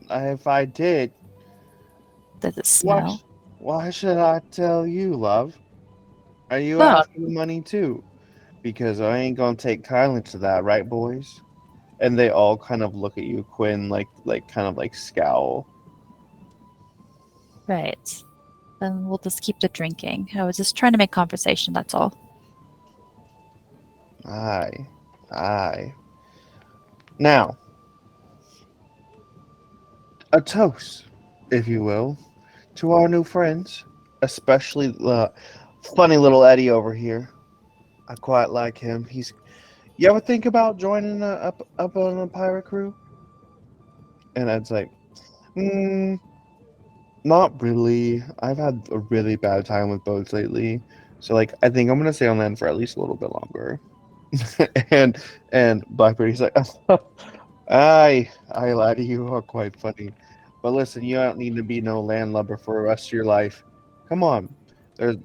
If I did, Does it why, smell? why should I tell you, love? Are you Well- after the money too? Because I ain't gonna take kindly to that, right, boys? And they all kind of look at you, Quinn, like kind of like scowl. Right. Then we'll just keep the drinking. I was just trying to make conversation, that's all. Aye, aye. Now, a toast, if you will, to our new friends, especially the funny little Eddie over here. I quite like him. You ever think about joining up on a pirate crew? And Ed's like, not really. I've had a really bad time with boats lately, so like I think I'm gonna stay on land for at least a little bit longer. and Blackbeard's like, I lied, you are quite funny. But listen, you don't need to be no landlubber for the rest of your life. Come on. There's a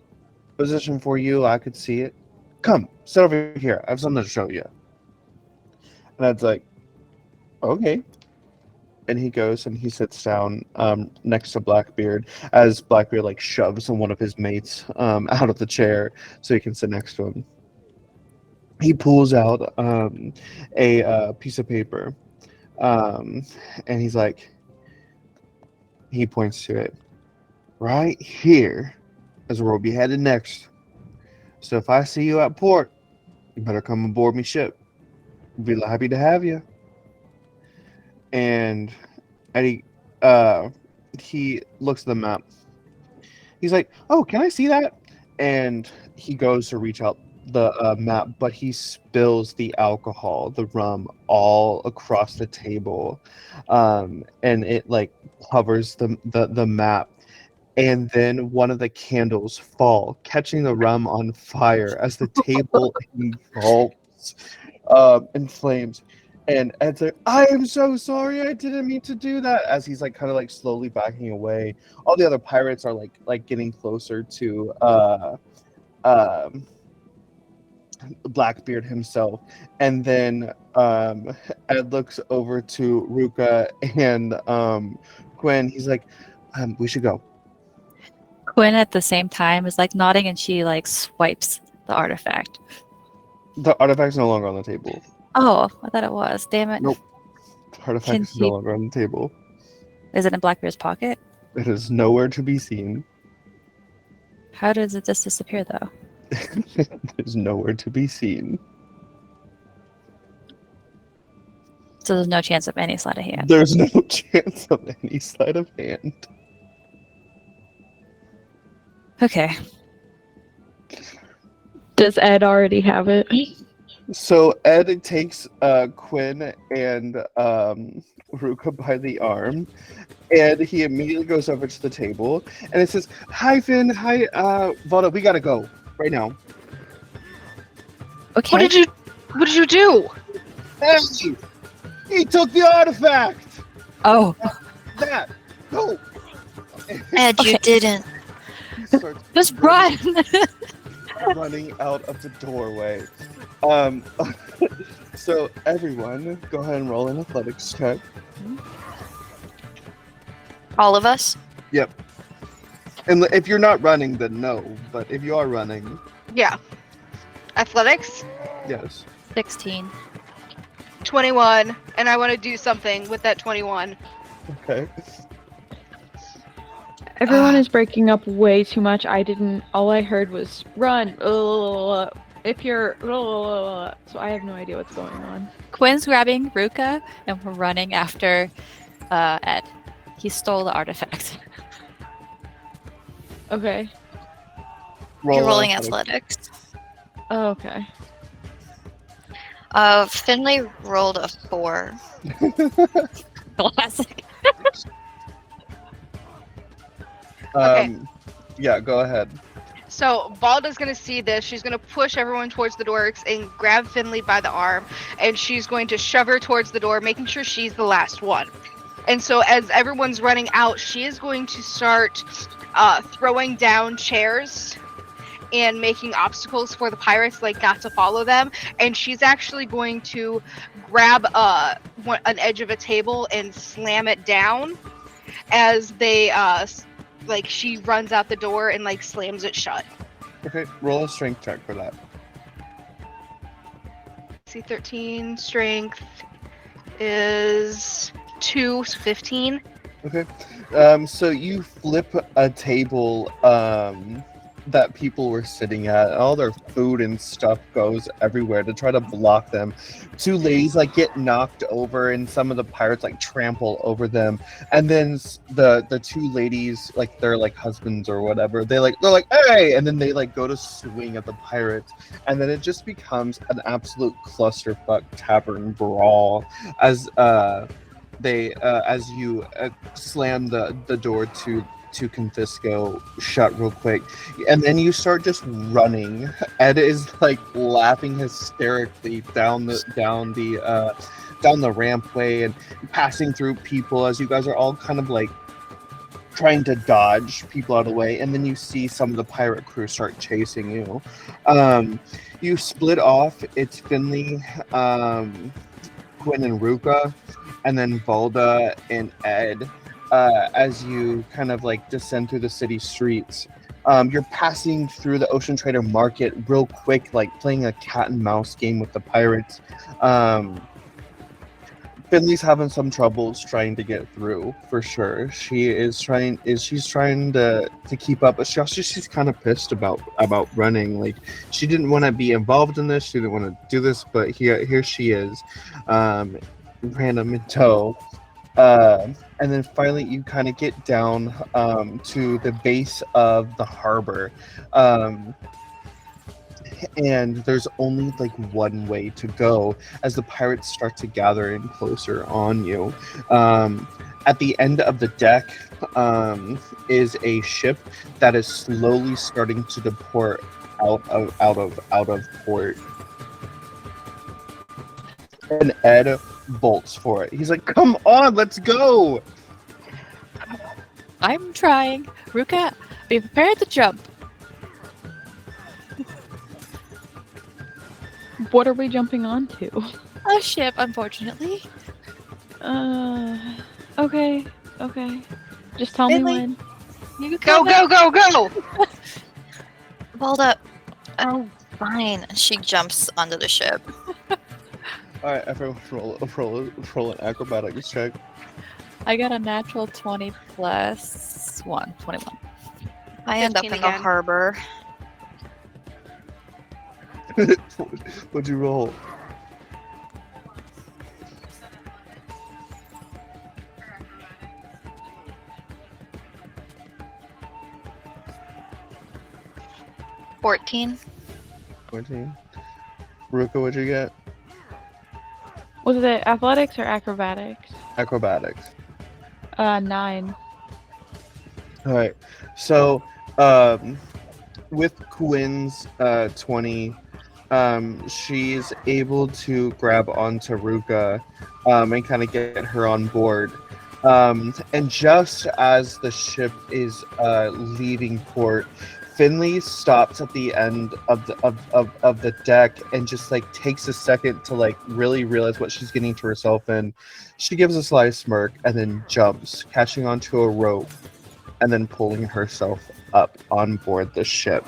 position for you, I could see it. Come, sit over here. I have something to show you. And that's like, okay. And he goes and he sits down next to Blackbeard as Blackbeard like shoves one of his mates out of the chair so he can sit next to him. He pulls out a piece of paper, and he's like, he points to it. Right here is where we'll be headed next. So if I see you at port, you better come aboard me ship. We'll be happy to have you. And Eddie, he looks at the map. He's like, "Oh, can I see that?" And he goes to reach out the map, but he spills the alcohol, the rum, all across the table, and it like covers the map. And then one of the candles fall, catching the rum on fire as the table engulfs in flames. And Ed's like, I am so sorry, I didn't mean to do that. As he's like kind of like slowly backing away. All the other pirates are like getting closer to Blackbeard himself. And then Ed looks over to Ruika and Quinn. He's like, we should go. Quinn at the same time is like nodding and she like swipes the artifact. The artifact's no longer on the table. Oh, I thought it was. Damn it. Nope. The artifact Can is no he- longer on the table. Is it in Blackbeard's pocket? It is nowhere to be seen. How does it just disappear though? It is nowhere to be seen. So there's no chance of any sleight of hand. There's no chance of any sleight of hand. Okay. Does Ed already have it? So Ed takes Quinn and Ruika by the arm, and he immediately goes over to the table, and it says, "Hi Finn, hi Valda, we gotta go right now." Okay. What did you do? Hey, he took the artifact. Oh, That go. Ed, you didn't. He starts just run! running out of the doorway. So everyone, go ahead and roll an athletics check. All of us? And if you're not running, then no. But if you are running, Yeah. Athletics, yes. 16. 21, and I want to do something with that 21. Okay. Everyone is breaking up way too much. All I heard was run. If you're. So I have no idea what's going on. Quinn's grabbing Ruika and we're running after Ed. He stole the artifact. Okay. You're rolling athletics. Oh, okay. Finley rolled a 4. Classic. Okay. Yeah, go ahead. So Valda's gonna see this. She's gonna push everyone towards the doors and grab Finley by the arm, and she's going to shove her towards the door, making sure she's the last one. And so as everyone's running out, she is going to start throwing down chairs and making obstacles for the pirates, like not to follow them. And she's actually going to grab an edge of a table and slam it down as they like she runs out the door and like slams it shut. Okay, roll a strength check for that. C13 strength is 2, so 15. Okay. So you flip a table that people were sitting at. All their food and stuff goes everywhere to try to block them. Two ladies like get knocked over, and some of the pirates like trample over them. And then the two ladies, like their like husbands or whatever, they're like, hey, and then they like go to swing at the pirates, and then it just becomes an absolute clusterfuck tavern brawl as as you slam the door to Confisco shut real quick, and then you start just running. Ed is like laughing hysterically down the rampway and passing through people as you guys are all kind of like trying to dodge people out of the way, and then you see some of the pirate crew start chasing you. You split off. It's Finley, Quinn and Ruika, and then Valda and Ed. As you kind of like descend through the city streets, you're passing through the Ocean Trader Market real quick, like playing a cat and mouse game with the pirates. Finley's having some troubles trying to get through for sure. She's trying to keep up, but she's kind of pissed about running. Like she didn't want to be involved in this, she didn't want to do this, but here she is, random in tow. And then finally you kind of get down to the base of the harbor, and there's only like one way to go as the pirates start to gather in closer on you. At the end of the deck is a ship that is slowly starting to deport out of port, and Ed bolts for it. He's like, come on, let's go. I'm trying. Ruika, be prepared to jump. What are we jumping onto? A ship, unfortunately. Okay. Just tell me Finley, when. You Go, go, go, go, go! Valda, oh, fine. And she jumps onto the ship. All right, everyone, roll an acrobatics check. I got a natural 20 plus 1, 21. I end up 15 in the again. harbor. What'd you roll? $14. 14. Ruika, what'd you get? Was it athletics or acrobatics? Acrobatics. 9. All right. So, with Quinn's 20, she's able to grab onto Ruika and kind of get her on board. And just as the ship is leaving port, Finley stops at the end of the deck and just like takes a second to like really realize what she's getting to herself in. She gives a sly smirk and then jumps, catching onto a rope and then pulling herself up on board the ship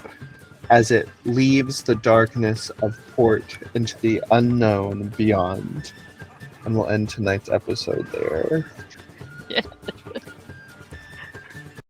as it leaves the darkness of port into the unknown beyond. And we'll end tonight's episode there.